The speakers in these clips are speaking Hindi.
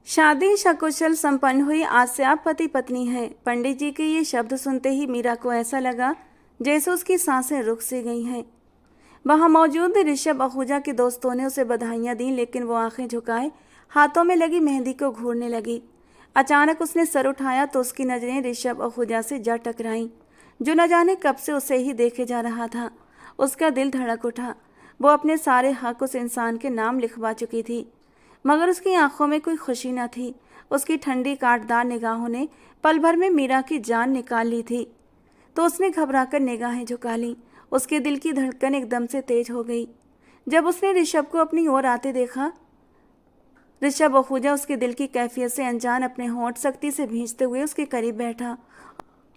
शादी सकुशल संपन्न हुई। आज से आप पति पत्नी हैं। पंडित जी के ये शब्द सुनते ही मीरा को ऐसा लगा जैसे उसकी सांसें रुक सी गई हैं। वहां मौजूद ऋषभ आहूजा के दोस्तों ने उसे बधाइयां दी, लेकिन वो आंखें झुकाए हाथों में लगी मेहंदी को घूरने लगी। अचानक उसने सर उठाया तो उसकी नजरें ऋषभ आहूजा से जा टकराईं, जो न जाने कब से उसे ही देखे जा रहा था। उसका दिल धड़क उठा। वो अपने सारे हक उस इंसान के नाम लिखवा चुकी थी, मगर उसकी आंखों में कोई खुशी न थी। उसकी ठंडी कांटदार निगाहों ने पल भर में मीरा की जान निकाल ली थी। तो उसने घबराकर निगाहें झुका लीं। उसके दिल की धड़कन एकदम से तेज हो गई जब उसने ऋषभ को अपनी ओर आते देखा। ऋषभ आहूजा उसके दिल की कैफियत से अनजान अपने होंठ सख्ती से भींचते हुए उसके करीब बैठा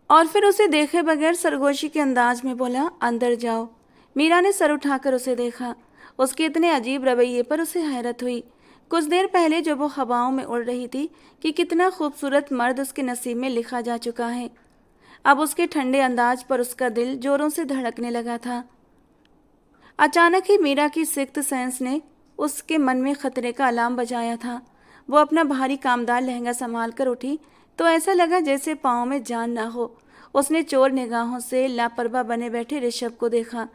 और फिर उसे देखे बगैर सरगोशी के अंदाज में बोला, अंदर जाओ। मीरा ने सर उठाकर उसे देखा। उसके इतने अजीब रवैये पर उसे हैरत हुई। कुछ देर पहले जो वो हवाओं में उड़ रही थी कि कितना खूबसूरत मर्द उसके नसीब में लिखा जा चुका है, अब उसके ठंडे अंदाज पर उसका दिल जोरों से धड़कने लगा था। अचानक ही मीरा की सिक्स्थ सेंस ने उसके मन में खतरे का अलार्म बजाया था। वो अपना भारी कामदार लहंगा संभाल कर उठी तो ऐसा लगा जैसे पाँव में जान ना हो। उसने चोर निगाहों से लापरवाह बने बैठे ऋषभ को देखा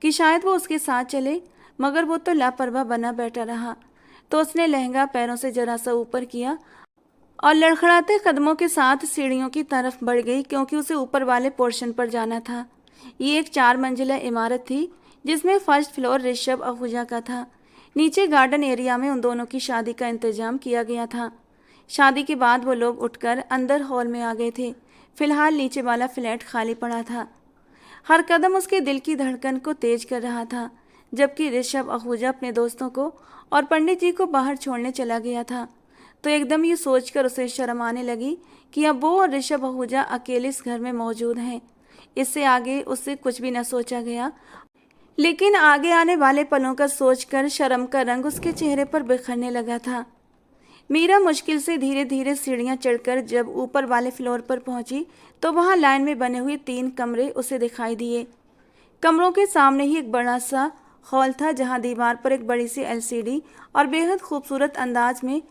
कि शायद वो उसके साथ चले, मगर वो तो लापरवाह बना बैठा रहा। तो उसने लहंगा पैरों से जरा सा ऊपर किया और लड़खड़ाते कदमों के साथ सीढ़ियों की तरफ बढ़ गई, क्योंकि उसे ऊपर वाले पोर्शन पर जाना था। ये एक 4 मंजिला इमारत थी जिसमें फर्स्ट फ्लोर ऋषभ आहूजा का था। नीचे गार्डन एरिया में उन दोनों की शादी का इंतजाम किया गया था। शादी के बाद वो लोग उठकर अंदर हॉल में आ गए थे। फिलहाल नीचे वाला फ्लैट खाली पड़ा था। हर कदम उसके दिल की धड़कन को तेज कर रहा था। जबकि ऋषभ आहूजा अपने दोस्तों को और पंडित जी को बाहर छोड़ने चला गया था, तो एकदम ये सोचकर उसे शर्म आने लगी कि अब वो और ऋषभ आहूजा अकेले इस घर में मौजूद हैं। इससे आगे उससे कुछ भी न सोचा गया, लेकिन आगे आने वाले पलों का सोचकर शर्म का रंग उसके चेहरे पर बिखरने लगा था। मीरा मुश्किल से धीरे धीरे सीढ़ियां चढ़कर जब ऊपर वाले फ्लोर पर पहुंची तो वहां लाइन में बने हुए 3 कमरे उसे दिखाई दिए। कमरों के सामने ही एक बड़ा सा हॉल था, जहां दीवार पर एक बड़ी सी LCD और बेहद खूबसूरत अंदाज में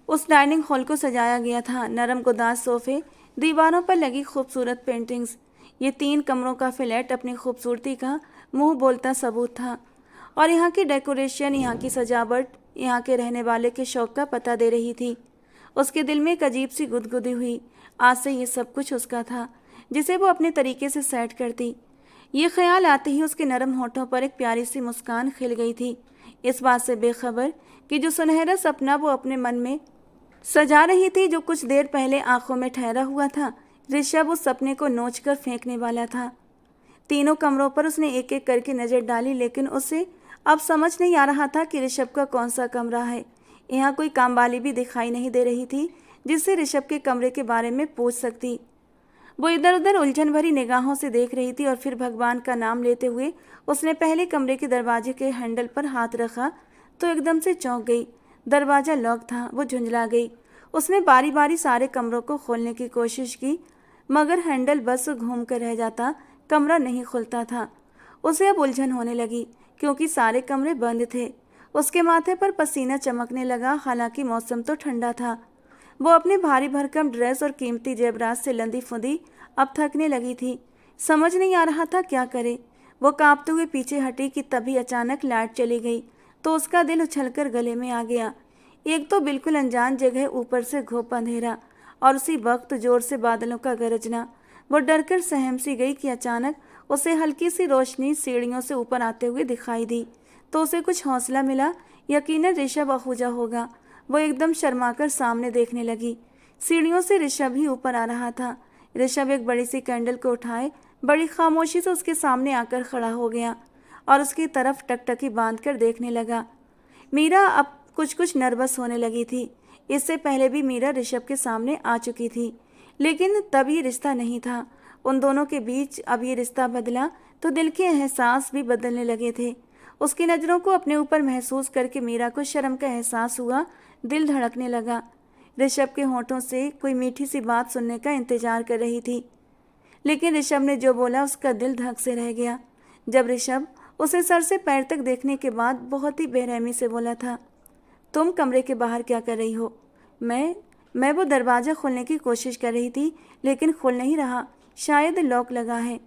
उस डाइनिंग हॉल को सजाया गया था। नरम गुदास सोफे, दीवारों पर लगी खूबसूरत पेंटिंग्स, ये 3 कमरों का फ्लैट अपनी खूबसूरती का मुंह बोलता सबूत था। और यहाँ की डेकोरेशन, यहाँ की सजावट, यहाँ के रहने वाले के शौक का पता दे रही थी। उसके दिल में एक अजीब सी गुदगुदी हुई। आज से ये सब कुछ उसका था, जिसे वो अपने तरीके से सेट करती। ये ख्याल आते ही उसके नरम होठों पर एक प्यारी सी मुस्कान खिल गई थी, इस बात से बेखबर कि जो सुनहरा सपना वो अपने मन में सजा रही थी, जो कुछ देर पहले आंखों में ठहरा हुआ था, ऋषभ उस सपने को नोचकर फेंकने वाला था। तीनों कमरों पर उसने एक एक करके नजर डाली, लेकिन उसे अब समझ नहीं आ रहा था कि ऋषभ का कौन सा कमरा है। यहाँ कोई कामवाली भी दिखाई नहीं दे रही थी जिससे ऋषभ के कमरे के बारे में पूछ सकती। वो इधर उधर उलझन भरी निगाहों से देख रही थी और फिर भगवान का नाम लेते हुए उसने पहले कमरे के दरवाजे के हैंडल पर हाथ रखा तो एकदम से चौंक गई। दरवाज़ा लॉक था। वो झुंझला गई। उसने बारी बारी सारे कमरों को खोलने की कोशिश की, मगर हैंडल बस घूम कर रह जाता, कमरा नहीं खुलता था। उसे अब उलझन होने लगी क्योंकि सारे कमरे बंद थे। उसके माथे पर पसीना चमकने लगा, हालांकि मौसम तो ठंडा था। वो अपने भारी भरकम ड्रेस और कीमती जेवरात से लंदी फुंदी अब थकने लगी थी। समझ नहीं आ रहा था क्या करे। वो कांपते हुए पीछे हटी कि तभी अचानक लाइट चली गई तो उसका दिल उछलकर गले में आ गया। एक तो बिल्कुल अनजान जगह, ऊपर से घोप अंधेरा और उसी वक्त जोर से बादलों का गरजना। वो डरकर सहम सी गई कि अचानक उसे हल्की सी रोशनी सीढ़ियों से ऊपर आते हुए दिखाई दी तो उसे कुछ हौसला मिला। यकीनन ऋषभ आहूजा होगा। वो एकदम शर्माकर सामने देखने लगी। सीढ़ियों से ऋषभ ही ऊपर आ रहा था। ऋषभ एक बड़ी सी कैंडल को उठाए बड़ी खामोशी से उसके सामने आकर खड़ा हो गया और उसकी तरफ टकटकी बांधकर देखने लगा। मीरा अब कुछ नर्वस होने लगी थी। इससे पहले भी मीरा ऋषभ के सामने आ चुकी थी, लेकिन तब ये रिश्ता नहीं था। उन दोनों के बीच अब ये रिश्ता बदला तो दिल के एहसास भी बदलने लगे थे। उसकी नज़रों को अपने ऊपर महसूस करके मीरा को शर्म का एहसास हुआ। दिल धड़कने लगा। ऋषभ के होठों से कोई मीठी सी बात सुनने का इंतजार कर रही थी, लेकिन ऋषभ ने जो बोला उसका दिल धक से रह गया। जब ऋषभ उसे सर से पैर तक देखने के बाद बहुत ही बेरहमी से बोला था, तुम कमरे के बाहर क्या कर रही हो? मैं वो दरवाज़ा खोलने की कोशिश कर रही थी, लेकिन खुल नहीं रहा। शायद लॉक लगा है।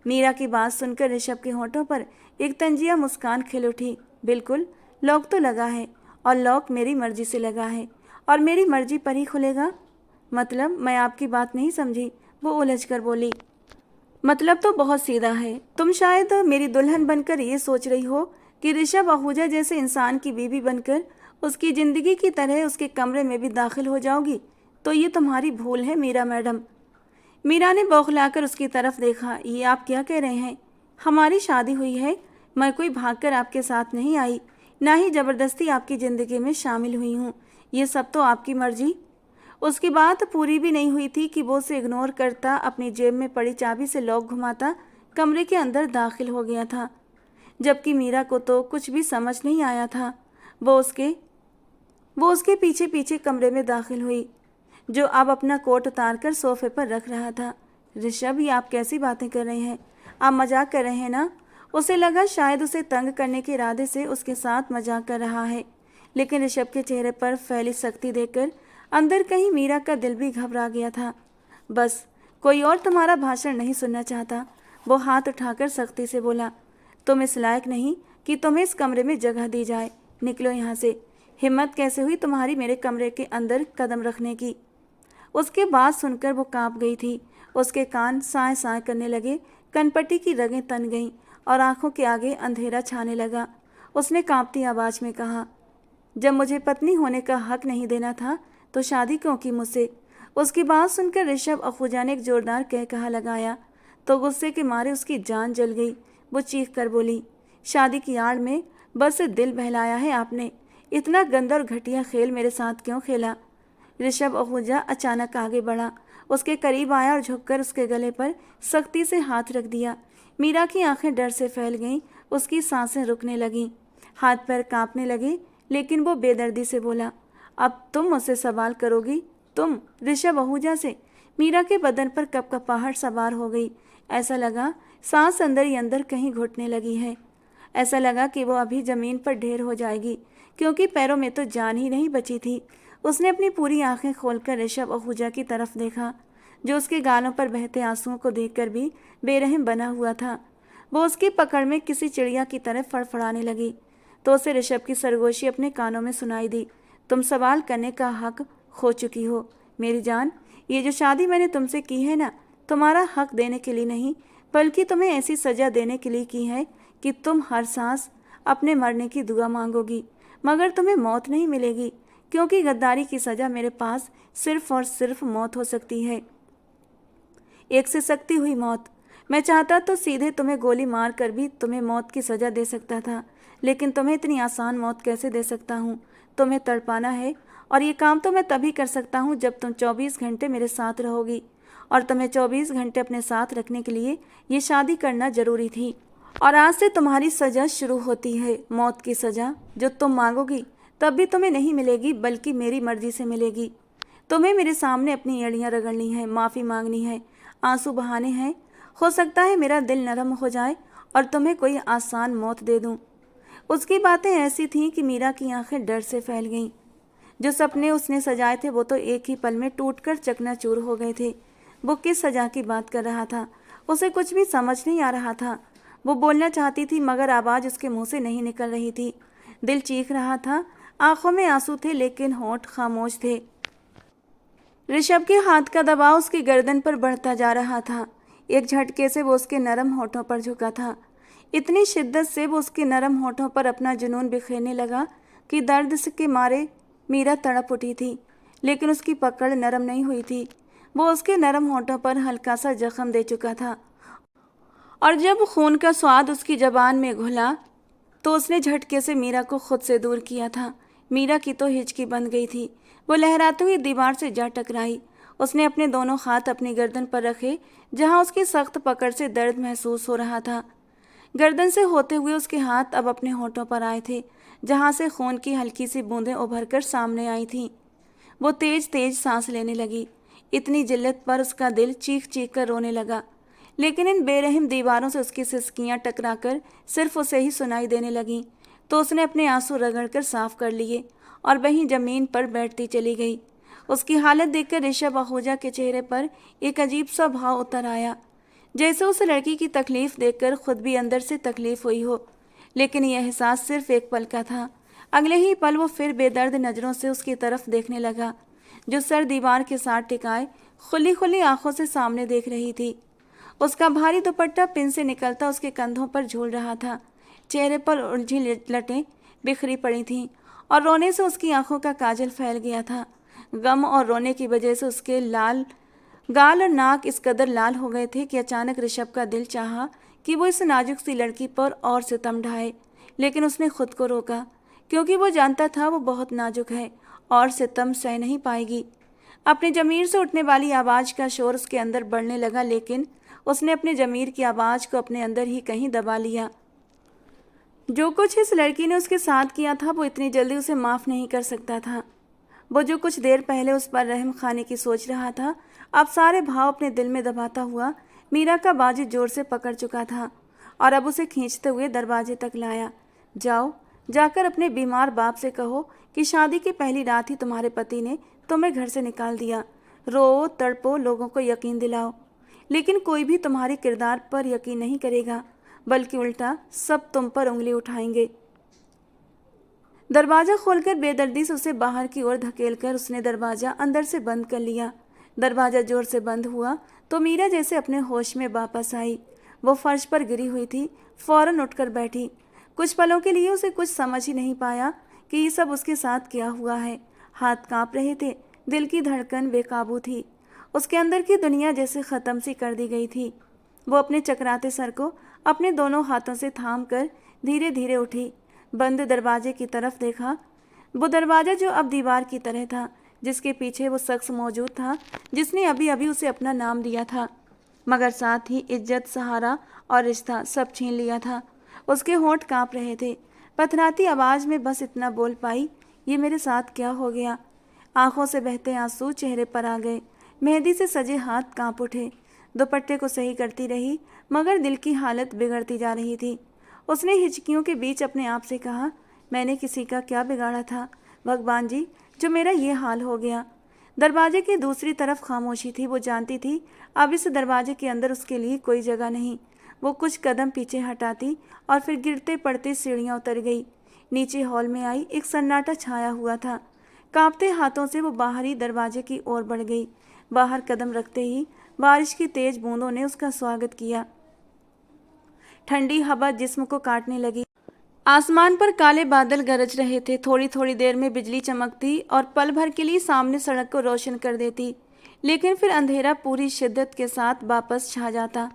मीरा की बात सुनकर ऋषभ के होठों पर एक तंजिया मुस्कान खिल उठी। बिल्कुल, लॉक तो लगा है, और लॉक मेरी मर्जी से लगा है, और मेरी मर्जी पर ही खुलेगा। मतलब, मैं आपकी बात नहीं समझी, वो उलझकर बोली। मतलब तो बहुत सीधा है। तुम शायद मेरी दुल्हन बनकर ये सोच रही हो कि ऋषभ आहूजा जैसे इंसान की बीवी बनकर उसकी ज़िंदगी की तरह उसके कमरे में भी दाखिल हो जाओगी। तो ये तुम्हारी भूल है मीरा मैडम। मीरा ने बौखलाकर उसकी तरफ देखा। ये आप क्या कह रहे हैं? हमारी शादी हुई है। मैं कोई भागकर आपके साथ नहीं आई, ना ही ज़बरदस्ती आपकी ज़िंदगी में शामिल हुई हूँ। ये सब तो आपकी मर्जी। उसकी बात पूरी भी नहीं हुई थी कि वो उसे इग्नोर करता अपनी जेब में पड़ी चाबी से लॉक घुमाता कमरे के अंदर दाखिल हो गया था, जबकि मीरा को तो कुछ भी समझ नहीं आया था। वो उसके पीछे पीछे कमरे में दाखिल हुई, जो अब अपना कोट उतारकर सोफे पर रख रहा था। ऋषभ, ये आप कैसी बातें कर रहे हैं? आप मजाक कर रहे हैं ना? उसे लगा शायद उसे तंग करने के इरादे से उसके साथ मजाक कर रहा है, लेकिन ऋषभ के चेहरे पर फैली सख्ती देखकर अंदर कहीं मीरा का दिल भी घबरा गया था। बस, कोई और तुम्हारा भाषण नहीं सुनना चाहता, वो हाथ उठाकर सख्ती से बोला। तुम इस लायक नहीं कि तुम्हें इस कमरे में जगह दी जाए। निकलो यहाँ से। हिम्मत कैसे हुई तुम्हारी मेरे कमरे के अंदर कदम रखने की? उसके बात सुनकर वो कांप गई थी। उसके कान साए साए करने लगे, कनपट्टी की रगें तन गईं और आंखों के आगे अंधेरा छाने लगा। उसने कांपती आवाज में कहा, जब मुझे पत्नी होने का हक नहीं देना था तो शादी क्यों की मुझसे? उसकी बात सुनकर ऋषभ अखूजा ने एक जोरदार कहा लगाया तो गुस्से के मारे उसकी जान जल गई। वो चीख कर बोली, शादी की आड़ में बस दिल बहलाया है आपने। इतना गंदा और घटिया खेल मेरे साथ क्यों खेला? ऋषभ आहूजा अचानक आगे बढ़ा, उसके करीब आया और झुककर उसके गले पर सख्ती से हाथ रख दिया। मीरा की आंखें डर से फैल गईं, उसकी सांसें रुकने लगीं, हाथ पैर कांपने लगे, लेकिन वो बेदर्दी से बोला, अब तुम मुझसे सवाल करोगी? तुम ऋषभ आहूजा से? मीरा के बदन पर कपकपाहट सवार हो गई। ऐसा लगा सांस अंदर ही अंदर कहीं घुटने लगी है। ऐसा लगा कि वो अभी जमीन पर ढेर हो जाएगी, क्योंकि पैरों में तो जान ही नहीं बची थी। उसने अपनी पूरी आंखें खोलकर ऋषभ आहूजा की तरफ देखा, जो उसके गालों पर बहते आंसुओं को देखकर भी बेरहम बना हुआ था। वो उसकी पकड़ में किसी चिड़िया की तरह फड़फड़ाने लगी, तो उसे ऋषभ की सरगोशी अपने कानों में सुनाई दी। तुम सवाल करने का हक खो चुकी हो मेरी जान। ये जो शादी मैंने तुमसे की है ना, तुम्हारा हक देने के लिए नहीं, बल्कि तुम्हें ऐसी सजा देने के लिए की है कि तुम हर सांस अपने मरने की दुआ मांगोगी, मगर तुम्हें मौत नहीं मिलेगी, क्योंकि गद्दारी की सजा मेरे पास सिर्फ और सिर्फ मौत हो सकती है, एक से सख्ती हुई मौत। मैं चाहता तो सीधे तुम्हें गोली मार कर भी तुम्हें मौत की सजा दे सकता था, लेकिन तुम्हें इतनी आसान मौत कैसे दे सकता हूँ? तुम्हें तड़पाना है, और ये काम तो मैं तभी कर सकता हूँ जब तुम 24 घंटे मेरे साथ रहोगी, और तुम्हें 24 घंटे अपने साथ रखने के लिए ये शादी करना जरूरी थी। और आज से तुम्हारी सजा शुरू होती है। मौत की सजा जो तुम मांगोगी तब भी तुम्हें नहीं मिलेगी, बल्कि मेरी मर्जी से मिलेगी। तुम्हें मेरे सामने अपनी एड़ियाँ रगड़नी है, माफ़ी मांगनी है, आंसू बहाने हैं। हो सकता है मेरा दिल नरम हो जाए और तुम्हें कोई आसान मौत दे दूं। उसकी बातें ऐसी थीं कि मीरा की आंखें डर से फैल गईं। जो सपने उसने सजाए थे वो तो एक ही पल में टूटकर चकनाचूर हो गए थे। वो किस सजा की बात कर रहा था? उसे कुछ भी समझ नहीं आ रहा था। वो बोलना चाहती थी, मगर आवाज़ उसके मुंह से नहीं निकल रही थी। दिल चीख रहा था, आंखों में आंसू थे, लेकिन होंठ खामोश थे। ऋषभ के हाथ का दबाव उसकी गर्दन पर बढ़ता जा रहा था। एक झटके से वो उसके नरम होठों पर झुका था। इतनी शिद्दत से वो उसके नरम होठों पर अपना जुनून बिखेरने लगा कि दर्द के मारे मीरा तड़प उठी थी, लेकिन उसकी पकड़ नरम नहीं हुई थी। वो उसके नरम होठों पर हल्का सा जख्म दे चुका था, और जब खून का स्वाद उसकी जबान में घुला तो उसने झटके से मीरा को खुद से दूर किया था। मीरा की तो हिचकी बंद गई थी। वो लहराते हुए दीवार से जा टकराई। उसने अपने दोनों हाथ अपनी गर्दन पर रखे, जहां उसकी सख्त पकड़ से दर्द महसूस हो रहा था। गर्दन से होते हुए उसके हाथ अब अपने होठों पर आए थे, जहां से खून की हल्की सी बूंदें उभरकर सामने आई थीं। वो तेज तेज सांस लेने लगी। इतनी जिल्लत पर उसका दिल चीख चीख कर रोने लगा, लेकिन इन बेरहम दीवारों से उसकी सिसकियां टकराकर सिर्फ उसे ही सुनाई देने लगीं। तो उसने अपने आंसू रगड़कर साफ कर लिए और वहीं जमीन पर बैठती चली गई। उसकी हालत देखकर ऋषभ आहूजा के चेहरे पर एक अजीब सा भाव उतर आया, जैसे उस लड़की की तकलीफ देखकर खुद भी अंदर से तकलीफ हुई हो। लेकिन यह एहसास सिर्फ एक पल का था। अगले ही पल वो फिर बेदर्द नज़रों से उसकी तरफ देखने लगा, जो सर दीवार के साथ टिकाए खुली खुली आंखों से सामने देख रही थी। उसका भारी दुपट्टा पिन से निकलता उसके कंधों पर झूल रहा था। चेहरे पर उलझी लटें बिखरी पड़ी थीं और रोने से उसकी आंखों का काजल फैल गया था। गम और रोने की वजह से उसके लाल गाल और नाक इस कदर लाल हो गए थे कि अचानक ऋषभ का दिल चाहा कि वो इस नाजुक सी लड़की पर और सितम ढाए, लेकिन उसने खुद को रोका, क्योंकि वो जानता था वो बहुत नाजुक है और सितम सह नहीं पाएगी। अपनी ज़मीर से उठने वाली आवाज़ का शोर उसके अंदर बढ़ने लगा, लेकिन उसने अपने ज़मीर की आवाज़ को अपने अंदर ही कहीं दबा लिया। जो कुछ इस लड़की ने उसके साथ किया था वो इतनी जल्दी उसे माफ़ नहीं कर सकता था। वो जो कुछ देर पहले उस पर रहम खाने की सोच रहा था, अब सारे भाव अपने दिल में दबाता हुआ मीरा का बाजू जोर से पकड़ चुका था और अब उसे खींचते हुए दरवाजे तक लाया। जाओ, जाकर अपने बीमार बाप से कहो कि शादी की पहली रात ही तुम्हारे पति ने तुम्हें घर से निकाल दिया। रो तड़पो, लोगों को यकीन दिलाओ, लेकिन कोई भी तुम्हारे किरदार पर यकीन नहीं करेगा, बल्कि उल्टा सब तुम पर उंगली उठाएंगे। दरवाज़ा खोलकर बेदर्दी से उसे बाहर की ओर धकेलकर उसने दरवाज़ा अंदर से बंद कर लिया। दरवाज़ा जोर से बंद हुआ तो मीरा जैसे अपने होश में वापस आई। वो फर्श पर गिरी हुई थी, फौरन उठकर बैठी। कुछ पलों के लिए उसे कुछ समझ ही नहीं पाया कि ये सब उसके साथ क्या हुआ है। हाथ कांप रहे थे, दिल की धड़कन बेकाबू थी, उसके अंदर की दुनिया जैसे ख़त्म सी कर दी गई थी। वो अपने चकराते सर को अपने दोनों हाथों से थाम कर धीरे धीरे उठी, बंद दरवाजे की तरफ देखा। वो दरवाज़ा जो अब दीवार की तरह था, जिसके पीछे वो शख्स मौजूद था जिसने अभी अभी उसे अपना नाम दिया था, मगर साथ ही इज्जत, सहारा और रिश्ता सब छीन लिया था। उसके होंठ कांप रहे थे। पथराती आवाज़ में बस इतना बोल पाई, ये मेरे साथ क्या हो गया। आंखों से बहते आंसू चेहरे पर आ गए, मेहंदी से सजे हाथ कांप उठे। दुपट्टे को सही करती रही, मगर दिल की हालत बिगड़ती जा रही थी। उसने हिचकियों के बीच अपने आप से कहा, मैंने किसी का क्या बिगाड़ा था भगवान जी, जो मेरा ये हाल हो गया। दरवाजे की दूसरी तरफ खामोशी थी। वो जानती थी अब इस दरवाजे के अंदर उसके लिए कोई जगह नहीं। वो कुछ कदम पीछे हटाती और फिर गिरते पड़ते सीढ़ियाँ उतर गई। नीचे हॉल में आई, एक सन्नाटा छाया हुआ था। कांपते हाथों से वो बाहरी दरवाजे की ओर बढ़ गई। बाहर कदम रखते ही बारिश की तेज बूंदों ने उसका स्वागत किया। ठंडी हवा जिस्म को काटने लगी। आसमान पर काले बादल गरज रहे थे। थोड़ी थोड़ी देर में बिजली चमकती और पल भर के लिए सामने सड़क को रोशन कर देती, लेकिन फिर अंधेरा पूरी शिद्दत के साथ वापस छा जाता।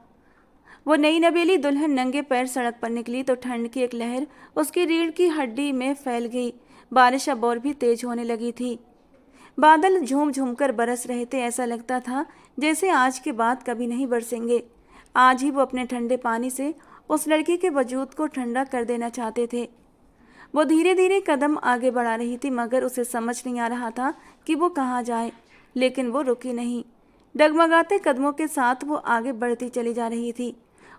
वो नई नवेली दुल्हन नंगे पैर सड़क पर निकली तो ठंड की एक लहर उसकी रीढ़ की हड्डी में फैल गई। बारिश अब और भी तेज होने लगी थी। बादल झूम झूम कर बरस रहे थे। ऐसा लगता था जैसे आज के बाद कभी नहीं बरसेंगे। आज ही वो अपने ठंडे पानी से उस लड़की के वजूद को ठंडा कर देना चाहते थे। वो धीरे धीरे कदम आगे बढ़ा रही थी, मगर उसे समझ नहीं आ रहा था कि वो कहाँ जाए। लेकिन वो रुकी नहीं। डगमगाते कदमों के साथ वो आगे बढ़ती चली जा रही थी।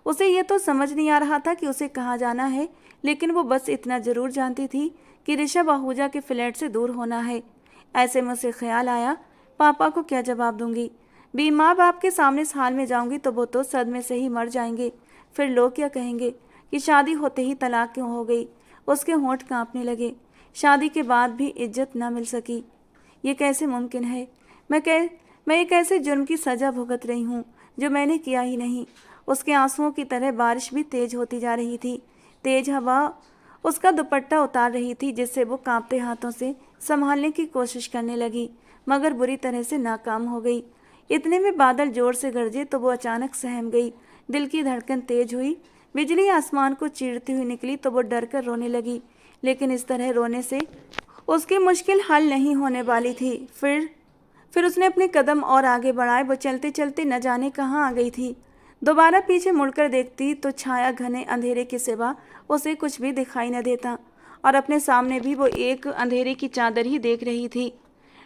उसे ये तो समझ नहीं आ रहा था कि उसे कहाँ जाना है, लेकिन वो बस इतना ज़रूर जानती थी कि ऋषभ आहूजा के फ्लैट से दूर होना है। ऐसे में उसे ख्याल आया, पापा को क्या जवाब दूंगी। भी माँ बाप के सामने इस हाल में जाऊंगी तो वो तो सदमे से ही मर जाएंगे। फिर लोग क्या कहेंगे कि शादी होते ही तलाक क्यों हो गई। उसके होंठ कांपने लगे। शादी के बाद भी इज्जत ना मिल सकी, ये कैसे मुमकिन है। मैं एक ऐसे जुर्म की सज़ा भुगत रही हूँ जो मैंने किया ही नहीं। उसके आंसुओं की तरह बारिश भी तेज होती जा रही थी। तेज हवा उसका दुपट्टा उतार रही थी, जिससे वो कांपते हाथों से संभालने की कोशिश करने लगी, मगर बुरी तरह से नाकाम हो गई। इतने में बादल जोर से गरजे तो वो अचानक सहम गई। दिल की धड़कन तेज हुई। बिजली आसमान को चीरती हुई निकली तो वो डर कर रोने लगी, लेकिन इस तरह रोने से उसकी मुश्किल हल नहीं होने वाली थी। फिर उसने अपने कदम और आगे बढ़ाए। वो चलते चलते न जाने कहाँ आ गई थी। दोबारा पीछे मुड़कर देखती तो छाया घने अंधेरे के सिवा उसे कुछ भी दिखाई न देता, और अपने सामने भी वो एक अंधेरे की चादर ही देख रही थी।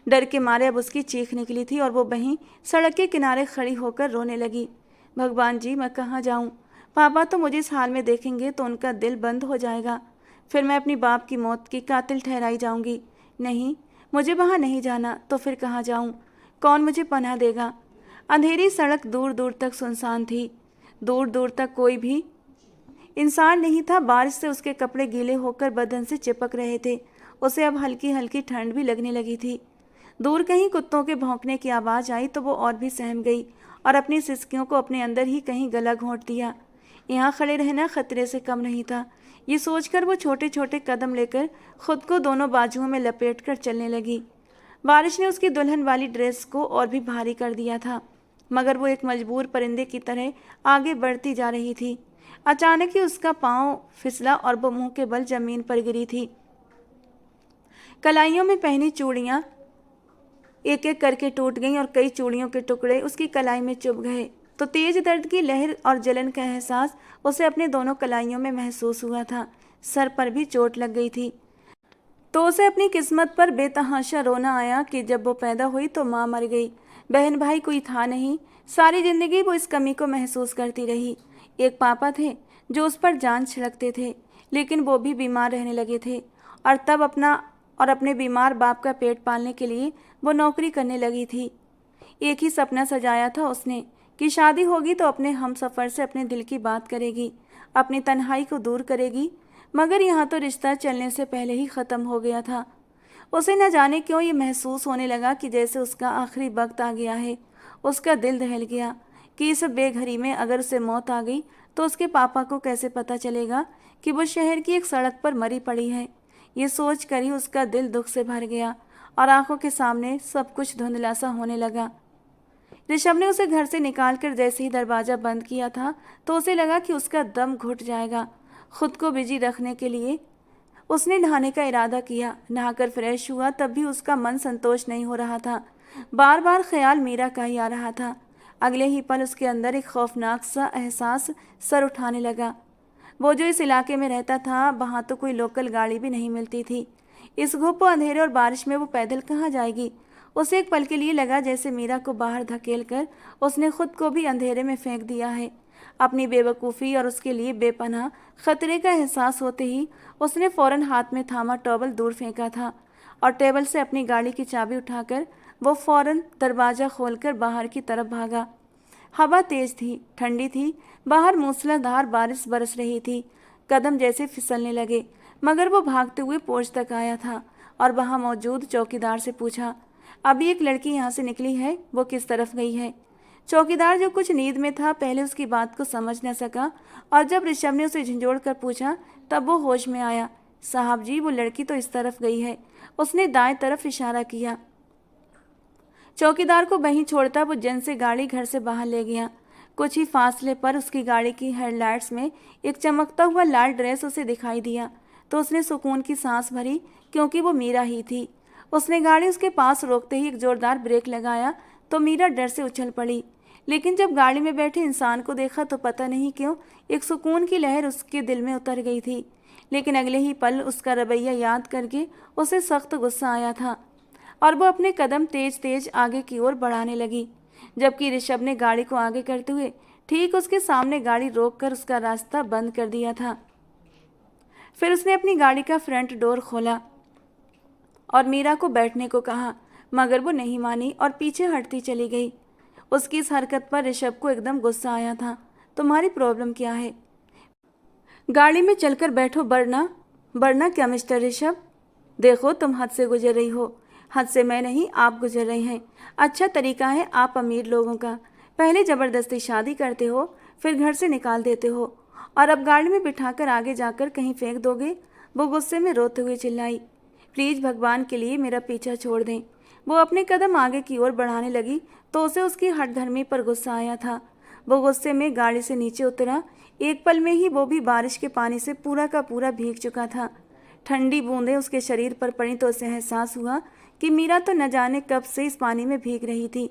डर के मारे अब उसकी चीख निकली थी और वो वहीं सड़क के किनारे खड़ी होकर रोने लगी। भगवान जी, मैं कहाँ जाऊँ। पापा तो मुझे इस हाल में देखेंगे तो उनका दिल बंद हो जाएगा। फिर मैं अपनी बाप की मौत की कातिल ठहराई जाऊँगी। नहीं, मुझे वहाँ नहीं जाना। तो फिर कहाँ जाऊँ? कौन मुझे पनाह देगा? अंधेरी सड़क दूर दूर तक सुनसान थी। दूर दूर तक कोई भी इंसान नहीं था। बारिश से उसके कपड़े गीले होकर बदन से चिपक रहे थे। उसे अब हल्की हल्की ठंड भी लगने लगी थी। दूर कहीं कुत्तों के भौंकने की आवाज़ आई तो वो और भी सहम गई और अपनी सिसकियों को अपने अंदर ही कहीं गला घोंट दिया। यहाँ खड़े रहना खतरे से कम नहीं था। ये सोचकर वो छोटे छोटे कदम लेकर खुद को दोनों बाजुओं में लपेटकर चलने लगी। बारिश ने उसकी दुल्हन वाली ड्रेस को और भी भारी कर दिया था, मगर वो एक मजबूर परिंदे की तरह आगे बढ़ती जा रही थी। अचानक ही उसका पांव फिसला और वो मुंह के बल जमीन पर गिरी थी। कलाइयों में पहनी चूड़ियां एक एक करके टूट गईं और कई चूड़ियों के टुकड़े उसकी कलाई में चुभ गए। तो तेज दर्द की लहर और जलन का एहसास उसे अपने दोनों कलाइयों में महसूस हुआ था। सर पर भी चोट लग गई थी। तो उसे अपनी किस्मत पर बेतहाशा रोना आया कि जब वो पैदा हुई तो माँ मर गई, बहन भाई कोई था नहीं। सारी जिंदगी वो इस कमी को महसूस करती रही। एक पापा थे जो उस पर जान छिड़कते थे, लेकिन वो भी बीमार रहने लगे थे और तब अपने बीमार बाप का पेट पालने के लिए वो नौकरी करने लगी थी। एक ही सपना सजाया था उसने कि शादी होगी तो अपने हमसफ़र से अपने दिल की बात करेगी, अपनी तन्हाई को दूर करेगी। मगर यहाँ तो रिश्ता चलने से पहले ही ख़त्म हो गया था। उसे न जाने क्यों ये महसूस होने लगा कि जैसे उसका आखिरी वक्त आ गया है। उसका दिल दहल गया कि इस बेघरी में अगर उसे मौत आ गई तो उसके पापा को कैसे पता चलेगा कि वो शहर की एक सड़क पर मरी पड़ी है। ये सोच कर ही उसका दिल दुख से भर गया और आंखों के सामने सब कुछ धुंधला सा होने लगा। ऋषभ ने उसे घर से निकालकर जैसे ही दरवाज़ा बंद किया था तो उसे लगा कि उसका दम घुट जाएगा। खुद को बिजी रखने के लिए उसने नहाने का इरादा किया। नहाकर फ्रेश हुआ तब भी उसका मन संतोष नहीं हो रहा था। बार बार ख्याल मीरा का ही आ रहा था। अगले ही पल उसके अंदर एक खौफनाक सा एहसास सर उठाने लगा। वो जो इस इलाके में रहता था वहाँ तो कोई लोकल गाड़ी भी नहीं मिलती थी। इस घुप अंधेरे और बारिश में वो पैदल कहाँ जाएगी? उसे एक पल के लिए लगा जैसे मीरा को बाहर धकेल कर उसने खुद को भी अंधेरे में फेंक दिया है। अपनी बेवकूफ़ी और उसके लिए बेपनाह खतरे का एहसास होते ही उसने फ़ौरन हाथ में थामा टॉवल दूर फेंका था और टेबल से अपनी गाड़ी की चाबी उठाकर वो फ़ौरन दरवाज़ा खोलकर बाहर की तरफ भागा। हवा तेज थी, ठंडी थी। बाहर मूसलाधार बारिश बरस रही थी। कदम जैसे फिसलने लगे, मगर वो भागते हुए पोर्च तक आया था और वहाँ मौजूद चौकीदार से पूछा, अभी एक लड़की यहाँ से निकली है, वो किस तरफ गई है? चौकीदार जो कुछ नींद में था पहले उसकी बात को समझ न सका और जब ऋषभ ने उसे झंझोड़ कर पूछा तब वो होश में आया। साहब जी, वो लड़की तो इस तरफ गई है। उसने दाएं तरफ इशारा किया। चौकीदार को वहीं छोड़ता वो जन से गाड़ी घर से बाहर ले गया। कुछ ही फासले पर उसकी गाड़ी की हेडलाइट्स में एक चमकता हुआ लाल ड्रेस उसे दिखाई दिया तो उसने सुकून की सांस भरी, क्योंकि वो मीरा ही थी। उसने गाड़ी उसके पास रोकते ही एक जोरदार ब्रेक लगाया तो मीरा डर से उछल पड़ी, लेकिन जब गाड़ी में बैठे इंसान को देखा तो पता नहीं क्यों एक सुकून की लहर उसके दिल में उतर गई थी। लेकिन अगले ही पल उसका रवैया याद करके उसे सख्त गुस्सा आया था और वो अपने कदम तेज तेज आगे की ओर बढ़ाने लगी, जबकि ऋषभ ने गाड़ी को आगे करते हुए ठीक उसके सामने गाड़ी रोककर उसका रास्ता बंद कर दिया था। फिर उसने अपनी गाड़ी का फ्रंट डोर खोला और मीरा को बैठने को कहा, मगर वो नहीं मानी और पीछे हटती चली गई। उसकी इस हरकत पर ऋषभ को एकदम गुस्सा आया था। तुम्हारी प्रॉब्लम क्या है? गाड़ी में चलकर बैठो, बढ़ना क्या मिस्टर ऋषभ? देखो तुम हद से गुजर रही हो। हद से मैं नहीं, आप गुजर रहे हैं। अच्छा तरीका है आप अमीर लोगों का, पहले ज़बरदस्ती शादी करते हो, फिर घर से निकाल देते हो और अब गाड़ी में बिठाकर आगे जाकर कहीं फेंक दोगे। वो गुस्से में रोते हुए चिल्लाई, प्लीज़ भगवान के लिए मेरा पीछा छोड़ दें। वो अपने कदम आगे की ओर बढ़ाने लगी तो उसे उसकी हठधर्मी पर गुस्सा आया था। वो गुस्से में गाड़ी से नीचे उतरा। एक पल में ही वो भी बारिश के पानी से पूरा का पूरा भीग चुका था। ठंडी बूंदें उसके शरीर पर पड़ी तो उसे एहसास हुआ कि मीरा तो न जाने कब से इस पानी में भीग रही थी।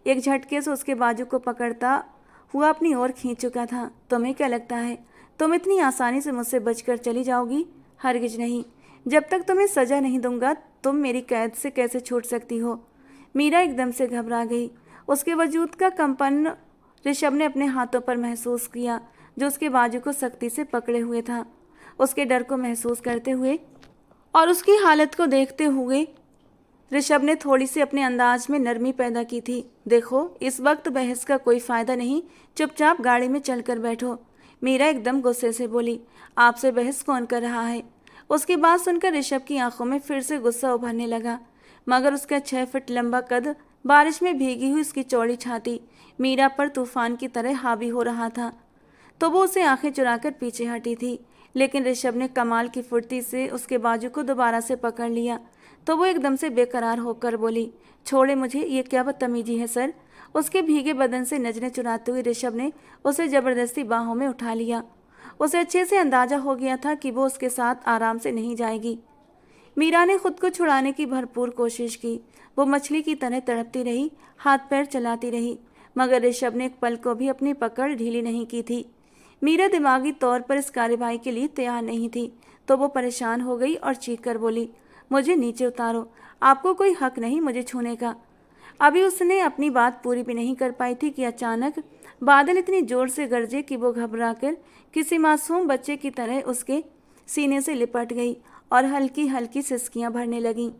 एक झटके से उसके बाजू को पकड़ता हुआ अपनी ओर खींच चुका था। तुम्हें क्या लगता है तुम इतनी आसानी से मुझसे बचकर चली जाओगी? हरगिज नहीं। जब तक तुम्हें सज़ा नहीं दूंगा तुम मेरी कैद से कैसे छूट सकती हो? मीरा एकदम से घबरा गई। उसके वजूद का कंपन ऋषभ ने अपने हाथों पर महसूस किया जो उसके बाजू को सख्ती से पकड़े हुए था। उसके डर को महसूस करते हुए और उसकी हालत को देखते हुए ऋषभ ने थोड़ी सी अपने अंदाज में नरमी पैदा की थी। देखो, इस वक्त बहस का कोई फायदा नहीं, चुपचाप गाड़ी में चलकर बैठो। मीरा एकदम गुस्से से बोली, आपसे बहस कौन कर रहा है? उसकी बात सुनकर ऋषभ की आंखों में फिर से गुस्सा उभरने लगा, मगर उसका 6 फीट लंबा कद, बारिश में भीगी हुई उसकी चौड़ी छाती मीरा पर तूफान की तरह हावी हो रहा था। तो वो उसे आंखें चुराकर पीछे हटी थी, लेकिन ऋषभ ने कमाल की फुर्ती से उसके बाजू को दोबारा से पकड़ लिया। तो वो एकदम से बेकरार होकर बोली, छोड़े मुझे, ये क्या बदतमीजी है सर? उसके भीगे बदन से नजरें चुराते हुए ऋषभ ने उसे जबरदस्ती बाहों में उठा लिया। उसे अच्छे से अंदाजा हो गया था कि वो उसके साथ आराम से नहीं जाएगी। मीरा ने खुद को छुड़ाने की भरपूर कोशिश की। वो मछली की तरह तड़पती रही, हाथ पैर चलाती रही, मगर ऋषभ ने एक पल को भी अपनी पकड़ ढीली नहीं की थी। मीरा दिमागी तौर पर इस कार्यवाही के लिए तैयार नहीं थी, तो वो परेशान हो गई और चीख कर बोली, मुझे नीचे उतारो, आपको कोई हक नहीं मुझे छूने का। अभी उसने अपनी बात पूरी भी नहीं कर पाई थी कि अचानक बादल इतनी जोर से गरजे कि वो घबराकर किसी मासूम बच्चे की तरह उसके सीने से लिपट गई और हल्की हल्की सिसकियां भरने लगीं।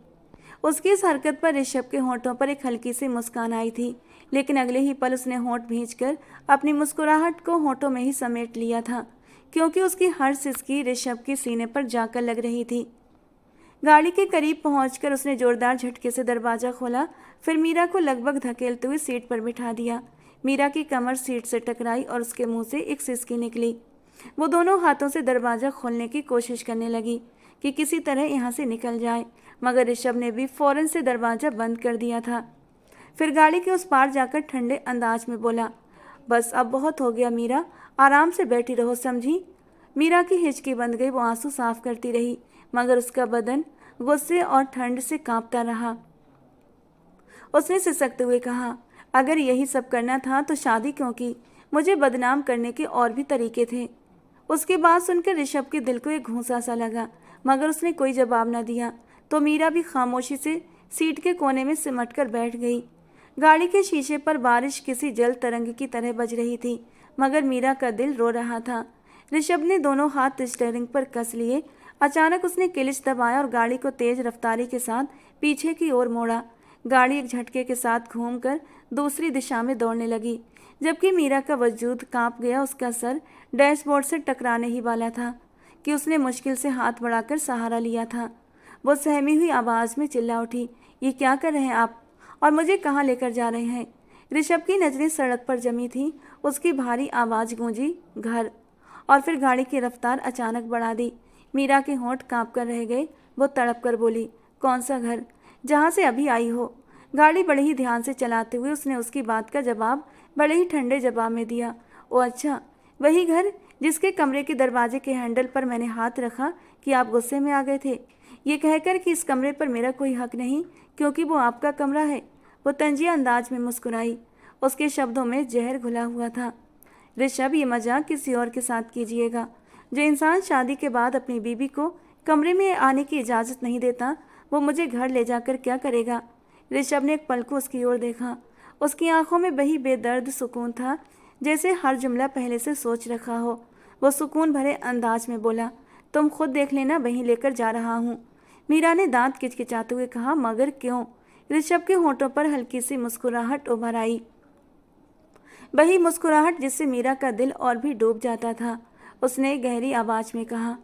उसकी इस हरकत पर ऋषभ के होंठों पर एक हल्की सी मुस्कान आई थी, लेकिन अगले ही पल उसने होंठ भींचकर अपनी मुस्कुराहट को होंठों में ही समेट लिया था, क्योंकि उसकी हर सिसकी ऋषभ के सीने पर जाकर लग रही थी। गाड़ी के करीब पहुंचकर उसने जोरदार झटके से दरवाज़ा खोला, फिर मीरा को लगभग धकेलते हुए सीट पर बिठा दिया। मीरा की कमर सीट से टकराई और उसके मुंह से एक सिसकी निकली। वो दोनों हाथों से दरवाज़ा खोलने की कोशिश करने लगी कि किसी तरह यहाँ से निकल जाए, मगर ऋषभ ने भी फौरन से दरवाज़ा बंद कर दिया था। फिर गाड़ी के उस पार जाकर ठंडे अंदाज में बोला, बस अब बहुत हो गया मीरा, आराम से बैठी रहो, समझी? मीरा की हिचकी बंद गई। वो आंसू साफ करती रही, मगर उसका बदन गुस्से और ठंड से कांपता रहा। उसने सिसकते हुए कहा, अगर यही सब करना था तो शादी क्यों की? मुझे बदनाम करने के और भी तरीके थे। उसकी बात सुनकर ऋषभ के दिल को एक घूंसा सा लगा, मगर उसने कोई जवाब न दिया। तो मीरा भी खामोशी से सीट के कोने में सिमट कर बैठ गई। गाड़ी के शीशे पर बारिश किसी जल तरंग की तरह बज रही थी, मगर मीरा का दिल रो रहा था। ऋषभ ने दोनों हाथ स्टीयरिंग पर कस लिए। अचानक उसने क्लिच दबाया और गाड़ी को तेज रफ्तारी के साथ पीछे की ओर मोड़ा। गाड़ी एक झटके के साथ घूमकर दूसरी दिशा में दौड़ने लगी, जबकि मीरा का वजूद कांप गया। उसका सर डैशबोर्ड से टकराने ही वाला था कि उसने मुश्किल से हाथ बढ़ाकर सहारा लिया था। वो सहमी हुई आवाज़ में चिल्ला उठी, ये क्या कर रहे हैं आप, और मुझे कहाँ लेकर जा रहे हैं? ऋषभ की नज़रें सड़क पर जमी थीं। उसकी भारी आवाज़ गूंजी, घर। और फिर गाड़ी की रफ्तार अचानक बढ़ा दी। मीरा के होंठ कांप कर रह गए। वो तड़प कर बोली, कौन सा घर? जहाँ से अभी आई हो। गाड़ी बड़े ही ध्यान से चलाते हुए उसने उसकी बात का जवाब बड़े ही ठंडे जवाब में दिया, ओ अच्छा, वही घर जिसके कमरे के दरवाजे के हैंडल पर मैंने हाथ रखा कि आप गुस्से में आ गए थे, ये कहकर कि इस कमरे पर मेरा कोई हक नहीं क्योंकि वो आपका कमरा है। वो तंजिया अंदाज में मुस्कुराई। उसके शब्दों में जहर घुला हुआ था। ऋषभ, ये मजाक किसी और के साथ कीजिएगा। जो इंसान शादी के बाद अपनी बीवी को कमरे में आने की इजाज़त नहीं देता, वो मुझे घर ले जाकर क्या करेगा? ऋषभ ने एक पल को उसकी ओर देखा। उसकी आंखों में वही बेदर्द सुकून था, जैसे हर जुमला पहले से सोच रखा हो। वो सुकून भरे अंदाज में बोला, तुम खुद देख लेना, वहीं लेकर जा रहा हूँ। मीरा ने दांत किचकिचाते हुए कहा, मगर क्यों? ऋषभ के होंठों पर हल्की सी मुस्कुराहट उभर आई, वही मुस्कुराहट जिससे मीरा का दिल और भी डूब जाता था। उसने गहरी आवाज में कहा,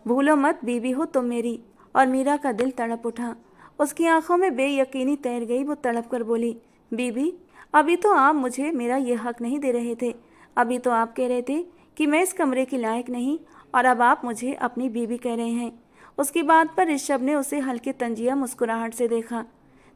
भूलो मत, बीवी हो तुम मेरी। और मीरा का दिल तड़प उठा। उसकी आंखों में बेयकीनी तैर गई। वो तड़प कर बोली, बीबी, अभी तो आप मुझे मेरा ये हक नहीं दे रहे थे। अभी तो आप कह रहे थे कि मैं इस कमरे की लायक नहीं, और अब आप मुझे अपनी बीबी कह रहे हैं। उसकी बात पर ऋषभ ने उसे हल्के तंजिया मुस्कुराहट से देखा।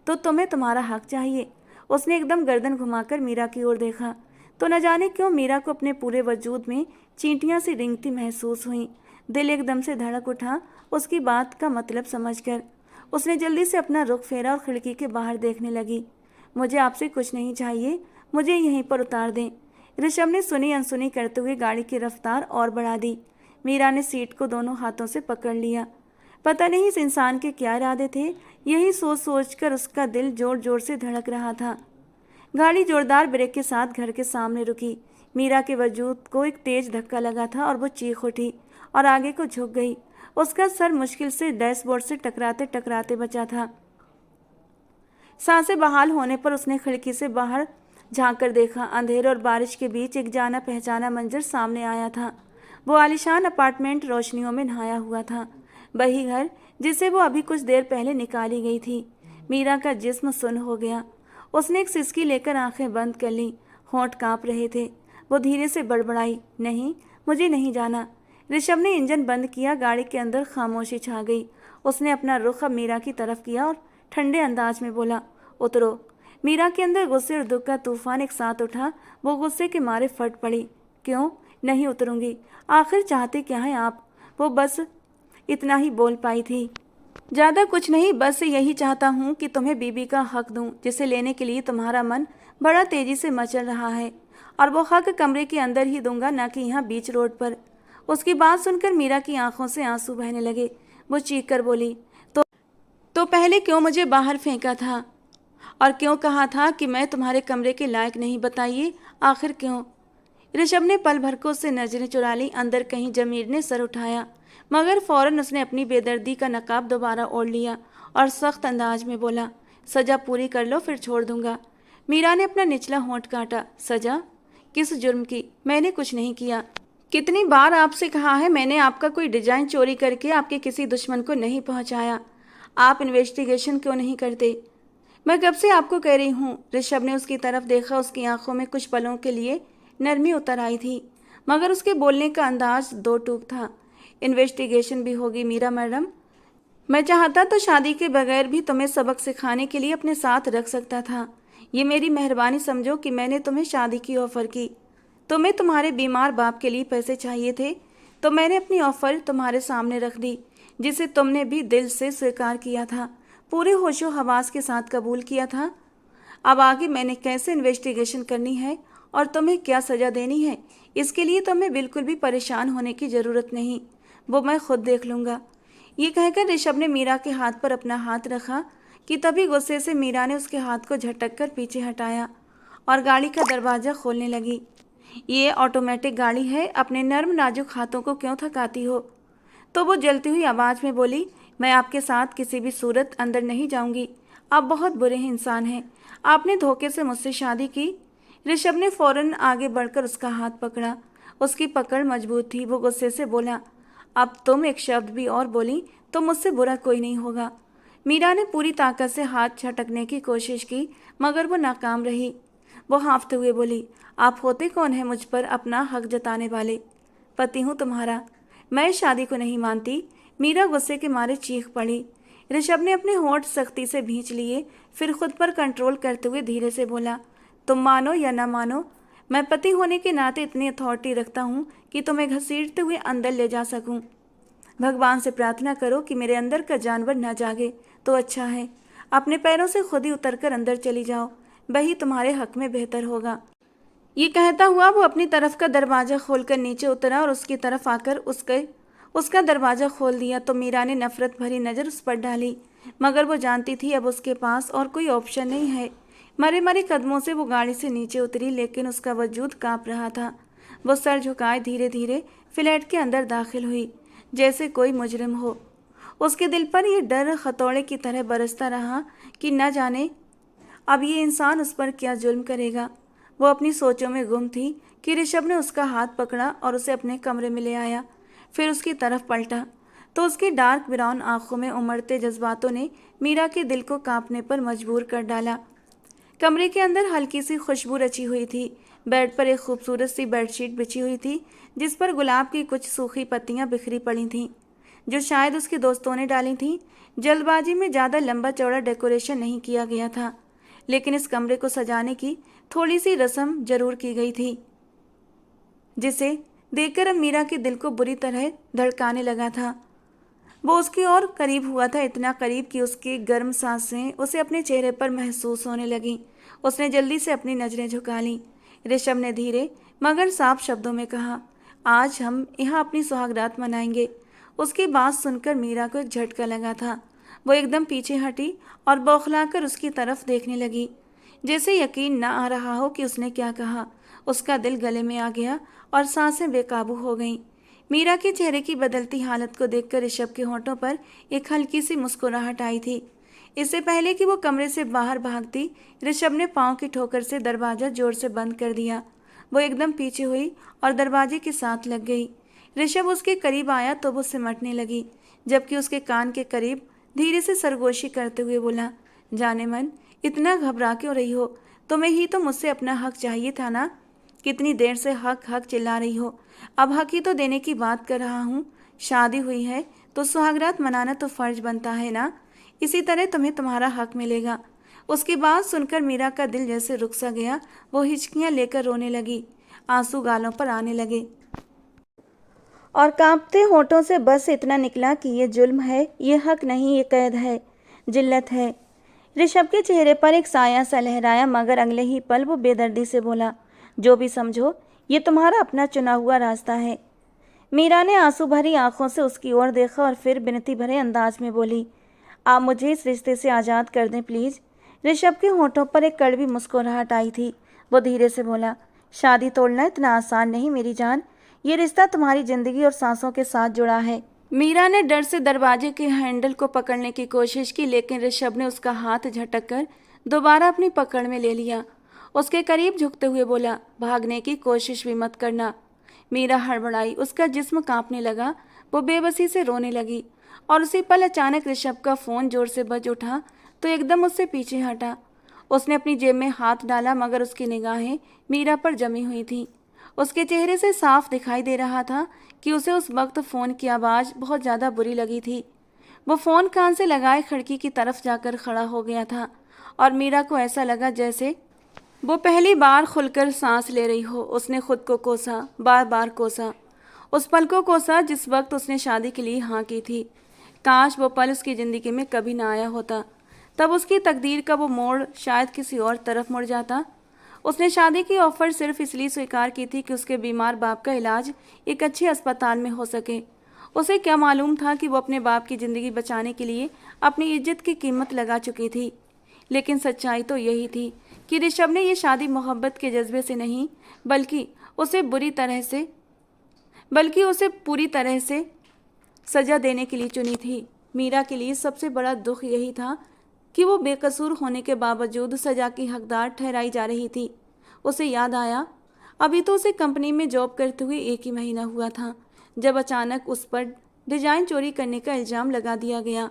तो तुम्हें तुम्हारा हक चाहिए? उसने एकदम गर्दन घुमाकर मीरा की ओर देखा, तो न जाने क्यों मीरा को अपने पूरे वजूद में चींटियां सी रेंगती महसूस हुई। दिल एकदम से धड़क उठा उसकी बात का मतलब समझकर। उसने जल्दी से अपना रुख फेरा और खिड़की के बाहर देखने लगी। मुझे आपसे कुछ नहीं चाहिए, मुझे यहीं पर उतार दें। ऋषभ ने सुनी अनसुनी करते हुए गाड़ी की रफ्तार और बढ़ा दी। मीरा ने सीट को दोनों हाथों से पकड़ लिया। पता नहीं इस इंसान के क्या इरादे थे, यही सोच सोचकर उसका दिल जोर जोर से धड़क रहा था। गाड़ी जोरदार ब्रेक के साथ घर के सामने रुकी। मीरा के वजूद को एक तेज धक्का लगा था और वो चीख उठी और आगे को झुक गई। उसका सर मुश्किल से डैशबोर्ड से टकराते टकराते बचा था। सांसें बहाल होने पर उसने खिड़की से बाहर झांक कर देखा। अंधेरे और बारिश के बीच एक जाना पहचाना मंजर सामने आया था। वो आलीशान अपार्टमेंट रोशनियों में नहाया हुआ था, वही घर जिसे वो अभी कुछ देर पहले निकाली गई थी। मीरा का जिस्म सुन्न हो गया। उसने एक सिसकी लेकर आंखें बंद कर लीं। होंठ कांप रहे थे। वो धीरे से बड़बड़ाई, नहीं, मुझे नहीं जाना। ऋषभ ने इंजन बंद किया। गाड़ी के अंदर खामोशी छा गई। उसने अपना रुख अब मीरा की तरफ किया और ठंडे अंदाज में बोला, उतरो। मीरा के अंदर गुस्से और दुख का तूफान एक साथ उठा। वो गुस्से के मारे फट पड़ी। क्यों नहीं उतरूंगी? आखिर चाहते क्या हैं आप? वो बस इतना ही बोल पाई थी। ज़्यादा कुछ नहीं, बस यही चाहता हूँ कि तुम्हें बीबी का हक दूँ, जिसे लेने के लिए तुम्हारा मन बड़ा तेजी से मचल रहा है। और वो हक कमरे के अंदर ही दूंगा, ना कि यहाँ बीच रोड पर। उसकी बात सुनकर मीरा की आंखों से आंसू बहने लगे। वो चीख कर बोली, तो पहले क्यों मुझे बाहर फेंका था और क्यों कहा था कि मैं तुम्हारे कमरे के लायक नहीं? बताइए, आखिर क्यों? ऋषभ ने पल भर को उससे नजरें चुरा ली। अंदर कहीं जमीर ने सर उठाया, मगर फौरन उसने अपनी बेदर्दी का नकाब दोबारा ओढ़ लिया और सख्त अंदाज में बोला, सजा पूरी कर लो, फिर छोड़ दूंगा। मीरा ने अपना निचला होंठ काटा। सजा? किस जुर्म की? मैंने कुछ नहीं किया। कितनी बार आपसे कहा है, मैंने आपका कोई डिजाइन चोरी करके आपके किसी दुश्मन को नहीं पहुंचाया। आप इन्वेस्टिगेशन क्यों नहीं करते? मैं कब से आपको कह रही हूँ। ऋषभ ने उसकी तरफ देखा। उसकी आंखों में कुछ पलों के लिए नरमी उतर आई थी, मगर उसके बोलने का अंदाज दो टूक था। इन्वेस्टिगेशन भी होगी मीरा मैडम। मैं चाहता तो शादी के बगैर भी तुम्हें सबक सिखाने के लिए अपने साथ रख सकता था। ये मेरी मेहरबानी समझो कि मैंने तुम्हें शादी की ऑफ़र की। तुम्हें तुम्हारे बीमार बाप के लिए पैसे चाहिए थे, तो मैंने अपनी ऑफ़र तुम्हारे सामने रख दी, जिसे तुमने भी दिल से स्वीकार किया था, पूरे होशो हवास के साथ कबूल किया था। अब आगे मैंने कैसे इन्वेस्टिगेशन करनी है और तुम्हें क्या सज़ा देनी है, इसके लिए तुम्हें बिल्कुल भी परेशान होने की ज़रूरत नहीं। वो मैं खुद देख लूँगा। ये कहकर ऋषभ ने मीरा के हाथ पर अपना हाथ रखा कि तभी गुस्से से मीरा ने उसके हाथ को झटक कर पीछे हटाया और गाड़ी का दरवाज़ा खोलने लगी। ये ऑटोमेटिक गाड़ी है, अपने नर्म नाजुक हाथों को क्यों थकाती हो? तो वो जलती हुई आवाज़ में बोली, मैं आपके साथ किसी भी सूरत अंदर नहीं जाऊंगी। आप बहुत बुरे इंसान हैं। आपने धोखे से मुझसे शादी की। ऋषभ ने फौरन आगे बढ़कर उसका हाथ पकड़ा। उसकी पकड़ मजबूत थी। वो गुस्से से बोला, अब तुम एक शब्द भी और बोली तो मुझसे बुरा कोई नहीं होगा। मीरा ने पूरी ताकत से हाथ झटकने की कोशिश की, मगर वो नाकाम रही। वो हाँफते हुए बोली, आप होते कौन हैं मुझ पर अपना हक जताने वाले? पति हूँ तुम्हारा। मैं इस शादी को नहीं मानती। मीरा गुस्से के मारे चीख पड़ी। ऋषभ ने अपने होंठ सख्ती से भींच लिए, फिर खुद पर कंट्रोल करते हुए धीरे से बोला, तुम मानो या ना मानो, मैं पति होने के नाते इतनी अथॉरिटी रखता हूँ कि तुम्हें घसीटते हुए अंदर ले जा सकूँ। भगवान से प्रार्थना करो कि मेरे अंदर का जानवर न जागे तो अच्छा है। अपने पैरों से खुद ही उतरकर अंदर चली जाओ, वही तुम्हारे हक में बेहतर होगा। ये कहता हुआ वो अपनी तरफ का दरवाज़ा खोलकर नीचे उतरा और उसकी तरफ आकर उसका दरवाज़ा खोल दिया। तो मीरा ने नफरत भरी नज़र उस पर डाली, मगर वो जानती थी अब उसके पास और कोई ऑप्शन नहीं है। मरे मरे कदमों से वो गाड़ी से नीचे उतरी, लेकिन उसका वजूद काँप रहा था। वो सर झुकाए धीरे धीरे फ्लैट के अंदर दाखिल हुई, जैसे कोई मुजरिम हो। उसके दिल पर यह डर हथौड़े की तरह बरसता रहा कि न जाने अब ये इंसान उस पर क्या जुल्म करेगा। वो अपनी सोचों में गुम थी कि ऋषभ ने उसका हाथ पकड़ा और उसे अपने कमरे में ले आया। फिर उसकी तरफ पलटा तो उसकी डार्क ब्राउन आंखों में उमड़ते जज्बातों ने मीरा के दिल को कांपने पर मजबूर कर डाला। कमरे के अंदर हल्की सी खुशबू रची हुई थी। बेड पर एक खूबसूरत सी बेडशीट बिछी हुई थी, जिस पर गुलाब की कुछ सूखी पत्तियां बिखरी पड़ी थीं, जो शायद उसके दोस्तों ने डाली थीं। जल्दबाजी में ज़्यादा लंबा चौड़ा डेकोरेशन नहीं किया गया था, लेकिन इस कमरे को सजाने की थोड़ी सी रस्म जरूर की गई थी, जिसे देखकर अब मीरा के दिल को बुरी तरह धड़काने लगा था। वो उसकी ओर करीब हुआ था, इतना करीब कि उसकी गर्म सांसें उसे अपने चेहरे पर महसूस होने लगीं। उसने जल्दी से अपनी नज़रें झुका लीं। ऋषभ ने धीरे मगर साफ शब्दों में कहा, आज हम यहाँ अपनी सुहागरात मनाएंगे। उसकी बात सुनकर मीरा को एक झटका लगा था। वो एकदम पीछे हटी और बौखलाकर उसकी तरफ देखने लगी, जैसे यकीन न आ रहा हो कि उसने क्या कहा। उसका दिल गले में आ गया और सांसें बेकाबू हो गईं। मीरा के चेहरे की बदलती हालत को देखकर ऋषभ के होंठों पर एक हल्की सी मुस्कुराहट आई थी। इससे पहले कि वो कमरे से बाहर भागती, ऋषभ ने पांव की ठोकर से दरवाजा जोर से बंद कर दिया। वो एकदम पीछे हुई और दरवाजे के साथ लग गई। ऋषभ उसके करीब आया तो वो सिमटने लगी, जबकि उसके कान के करीब धीरे से सरगोशी करते हुए बोला, जाने मन, इतना घबरा क्यों रही हो? तुम्हें ही तो मुझसे अपना हक चाहिए था ना? कितनी देर से हक हक चिल्ला रही हो? अब हक ही तो देने की बात कर रहा हूँ। शादी हुई है तो सुहागरात मनाना तो फर्ज बनता है ना। इसी तरह तुम्हें तुम्हारा हक मिलेगा। उसकी बात सुनकर मीरा का दिल जैसे रुक सा गया। वो हिचकियां लेकर रोने लगी। आंसू गालों पर आने लगे और कांपते होठों से बस इतना निकला कि ये जुल्म है, ये हक नहीं, ये कैद है, जिल्लत है। ऋषभ के चेहरे पर एक साया सा लहराया, मगर अगले ही पल वो बेदर्दी से बोला, जो भी समझो, ये तुम्हारा अपना चुना हुआ रास्ता है। मीरा ने आंसू भरी आंखों से उसकी ओर देखा और फिर विनती भरे अंदाज में बोली, आप मुझे इस रिश्ते से आज़ाद कर दें प्लीज़। ऋषभ के होठों पर एक कड़वी मुस्कुराहट आई थी। वो धीरे से बोला, शादी तोड़ना इतना आसान नहीं मेरी जान। ये रिश्ता तुम्हारी जिंदगी और सांसों के साथ जुड़ा है। मीरा ने डर से दरवाजे के हैंडल को पकड़ने की कोशिश की, लेकिन ऋषभ ने उसका हाथ झटक कर दोबारा अपनी पकड़ में ले लिया। उसके करीब झुकते हुए बोला, भागने की कोशिश भी मत करना। मीरा हड़बड़ाई, उसका जिस्म कांपने लगा। वो बेबसी से रोने लगी और उसी पल अचानक ऋषभ का फ़ोन जोर से बज उठा तो एकदम उससे पीछे हटा। उसने अपनी जेब में हाथ डाला, मगर उसकी निगाहें मीरा पर जमी हुई थीं। उसके चेहरे से साफ दिखाई दे रहा था कि उसे उस वक्त फ़ोन की आवाज़ बहुत ज़्यादा बुरी लगी थी। वो फ़ोन कान से लगाए खिड़की की तरफ जाकर खड़ा हो गया था और मीरा को ऐसा लगा जैसे वो पहली बार खुलकर सांस ले रही हो। उसने खुद को कोसा, बार बार कोसा। उस पल को कोसा जिस वक्त उसने शादी के लिए हाँ की थी। काश वो पल उसकी ज़िंदगी में कभी ना आया होता। तब उसकी तकदीर का वो मोड़ शायद किसी और तरफ मुड़ जाता। उसने शादी की ऑफ़र सिर्फ इसलिए स्वीकार की थी कि उसके बीमार बाप का इलाज एक अच्छे अस्पताल में हो सके। उसे क्या मालूम था कि वो अपने बाप की ज़िंदगी बचाने के लिए अपनी इज्जत की कीमत लगा चुकी थी। लेकिन सच्चाई तो यही थी कि ऋषभ ने ये शादी मोहब्बत के जज्बे से नहीं, बल्कि उसे पूरी तरह से सज़ा देने के लिए चुनी थी। मीरा के लिए सबसे बड़ा दुख यही था कि वो बेकसूर होने के बावजूद सज़ा की हकदार ठहराई जा रही थी। उसे याद आया, अभी तो उसे कंपनी में जॉब करते हुए 1 ही महीना हुआ था जब अचानक उस पर डिज़ाइन चोरी करने का इल्ज़ाम लगा दिया गया,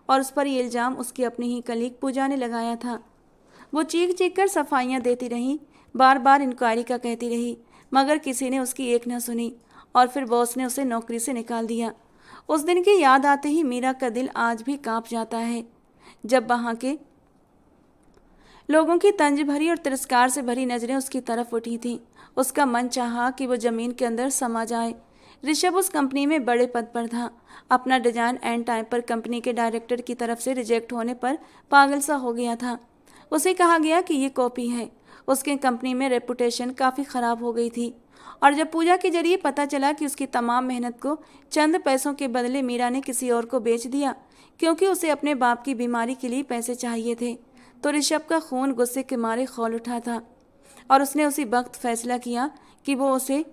और उस पर ये इल्ज़ाम उसकी अपनी ही कलीग पूजा ने लगाया था। वो चीख चीख कर सफाइयाँ देती रही, बार बार इंक्वायरी का कहती रही, मगर किसी ने उसकी एक न सुनी और फिर बॉस ने उसे नौकरी से निकाल दिया। उस दिन की याद आते ही मीरा का दिल आज भी कांप जाता है, जब वहाँ के लोगों की तंज भरी और तिरस्कार से भरी नज़रें उसकी तरफ उठी थीं। उसका मन चाहा कि वो ज़मीन के अंदर समा जाए। ऋषभ उस कंपनी में बड़े पद पर था। अपना डिजाइन एंड टाइम पर कंपनी के डायरेक्टर की तरफ से रिजेक्ट होने पर पागल सा हो गया था। उसे कहा गया कि ये कॉपी है। उसके कंपनी में रेपुटेशन काफ़ी ख़राब हो गई थी, और जब पूजा के जरिए पता चला कि उसकी तमाम मेहनत को चंद पैसों के बदले मीरा ने किसी और को बेच दिया क्योंकि उसे अपने बाप की बीमारी के लिए पैसे चाहिए थे, तो ऋषभ का खून गुस्से के मारे खौल उठा था और उसने उसी वक्त फैसला किया कि वो उसे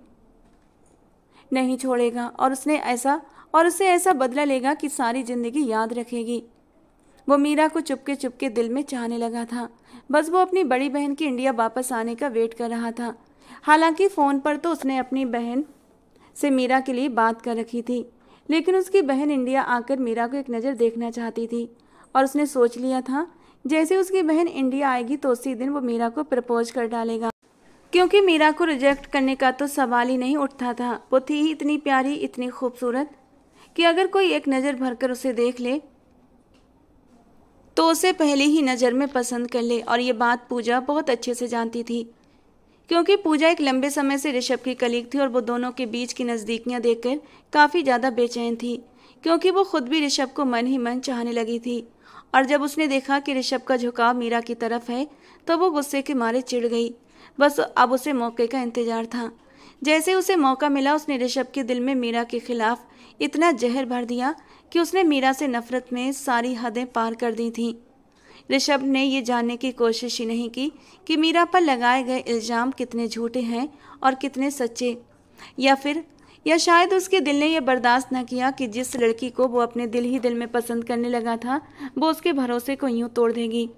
नहीं छोड़ेगा और उससे ऐसा बदला लेगा कि सारी ज़िंदगी याद रखेगी। वो मीरा को चुपके चुपके दिल में चाहने लगा था। बस वो अपनी बड़ी बहन की इंडिया वापस आने का वेट कर रहा था। हालांकि फ़ोन पर तो उसने अपनी बहन से मीरा के लिए बात कर रखी थी, लेकिन उसकी बहन इंडिया आकर मीरा को एक नज़र देखना चाहती थी और उसने सोच लिया था जैसे उसकी बहन इंडिया आएगी तो उसी दिन वो मीरा को प्रपोज कर डालेगा, क्योंकि मीरा को रिजेक्ट करने का तो सवाल ही नहीं उठता था। वो थी ही इतनी प्यारी, इतनी खूबसूरत कि अगर कोई एक नज़र भरकर उसे देख ले तो उसे पहली ही नज़र में पसंद कर ले। और ये बात पूजा बहुत अच्छे से जानती थी, क्योंकि पूजा एक लंबे समय से ऋषभ की कलीग थी और वो दोनों के बीच की नज़दीकियाँ देखकर काफ़ी ज़्यादा बेचैन थी, क्योंकि वो खुद भी ऋषभ को मन ही मन चाहने लगी थी। और जब उसने देखा कि ऋषभ का झुकाव मीरा की तरफ है तो वो गुस्से के मारे चिढ़ गई। बस अब उसे मौके का इंतजार था। जैसे उसे मौका मिला उसने ऋषभ के दिल में मीरा के खिलाफ इतना जहर भर दिया कि उसने मीरा से नफरत में सारी हदें पार कर दी थीं। ऋषभ ने ये जानने की कोशिश ही नहीं की कि मीरा पर लगाए गए इल्ज़ाम कितने झूठे हैं और कितने सच्चे, या फिर या शायद उसके दिल ने यह बर्दाश्त न किया कि जिस लड़की को वो अपने दिल ही दिल में पसंद करने लगा था वो उसके भरोसे को यूं तोड़ देगी।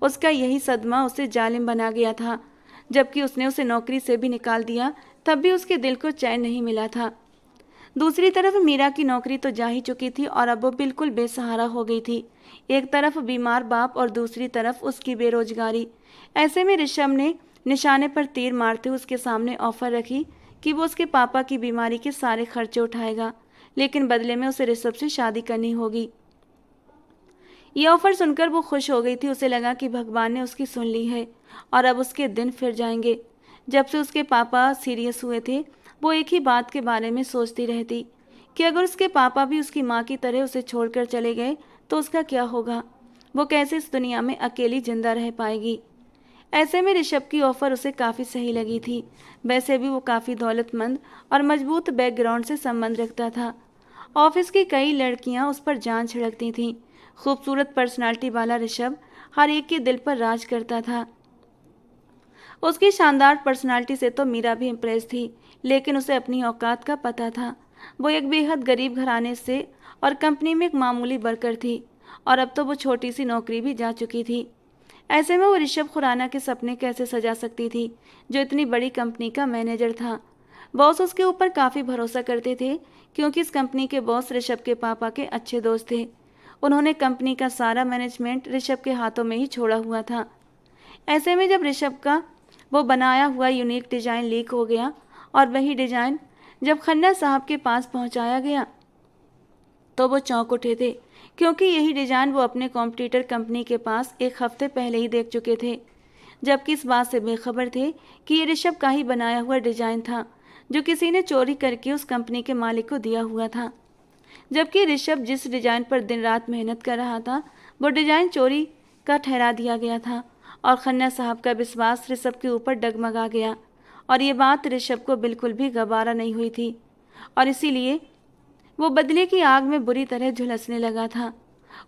उसका यही सदमा उसे जालिम बना गया था। जबकि उसने उसे नौकरी से भी निकाल दिया तब भी उसके दिल को चैन नहीं मिला था। दूसरी तरफ मीरा की नौकरी तो जा ही चुकी थी और अब वो बिल्कुल बेसहारा हो गई थी। एक तरफ बीमार बाप और दूसरी तरफ उसकी बेरोजगारी। ऐसे में ऋषभ ने निशाने पर तीर मारते हुए उसके सामने ऑफर रखी कि वो उसके पापा की बीमारी के सारे खर्चे उठाएगा, लेकिन बदले में उसे ऋषभ से शादी करनी होगी। ये ऑफर सुनकर वो खुश हो गई थी। उसे लगा कि भगवान ने उसकी सुन ली है और अब उसके दिन फिर जाएंगे। जब से उसके पापा सीरियस हुए थे वो एक ही बात के बारे में सोचती रहती कि अगर उसके पापा भी उसकी माँ की तरह उसे छोड़कर चले गए तो उसका क्या होगा, वो कैसे इस दुनिया में अकेली जिंदा रह पाएगी। ऐसे में ऋषभ की ऑफर उसे काफ़ी सही लगी थी। वैसे भी वो काफ़ी दौलतमंद और मजबूत बैकग्राउंड से संबंध रखता था। ऑफिस की कई लड़कियां उस पर जान छिड़कती थीं। खूबसूरत पर्सनालिटी वाला ऋषभ हर एक के दिल पर राज करता था। उसकी शानदार पर्सनालिटी से तो मीरा भी इम्प्रेस थी, लेकिन उसे अपनी औकात का पता था। वो एक बेहद गरीब घराने से और कंपनी में एक मामूली वर्कर थी और अब तो वो छोटी सी नौकरी भी जा चुकी थी। ऐसे में वो ऋषभ खुराना के सपने कैसे सजा सकती थी, जो इतनी बड़ी कंपनी का मैनेजर था। बॉस उसके ऊपर काफ़ी भरोसा करते थे क्योंकि इस कंपनी के बॉस ऋषभ के पापा के अच्छे दोस्त थे। उन्होंने कंपनी का सारा मैनेजमेंट ऋषभ के हाथों में ही छोड़ा हुआ था। ऐसे में जब ऋषभ का वो बनाया हुआ यूनिक डिज़ाइन लीक हो गया और वही डिज़ाइन जब खन्ना साहब के पास पहुंचाया गया तो वो चौंक उठे थे, क्योंकि यही डिज़ाइन वो अपने कॉम्पिटिटर कंपनी के पास एक हफ्ते पहले ही देख चुके थे, जबकि इस बात से बेखबर थे कि ये ऋषभ का ही बनाया हुआ डिज़ाइन था जो किसी ने चोरी करके उस कंपनी के मालिक को दिया हुआ था। जबकि ऋषभ जिस डिज़ाइन पर दिन रात मेहनत कर रहा था वो डिज़ाइन चोरी का ठहरा दिया गया था और खन्ना साहब का विश्वास ऋषभ के ऊपर डगमगा गया और ये बात ऋषभ को बिल्कुल भी गवारा नहीं हुई थी और इसीलिए वो बदले की आग में बुरी तरह झुलसने लगा था।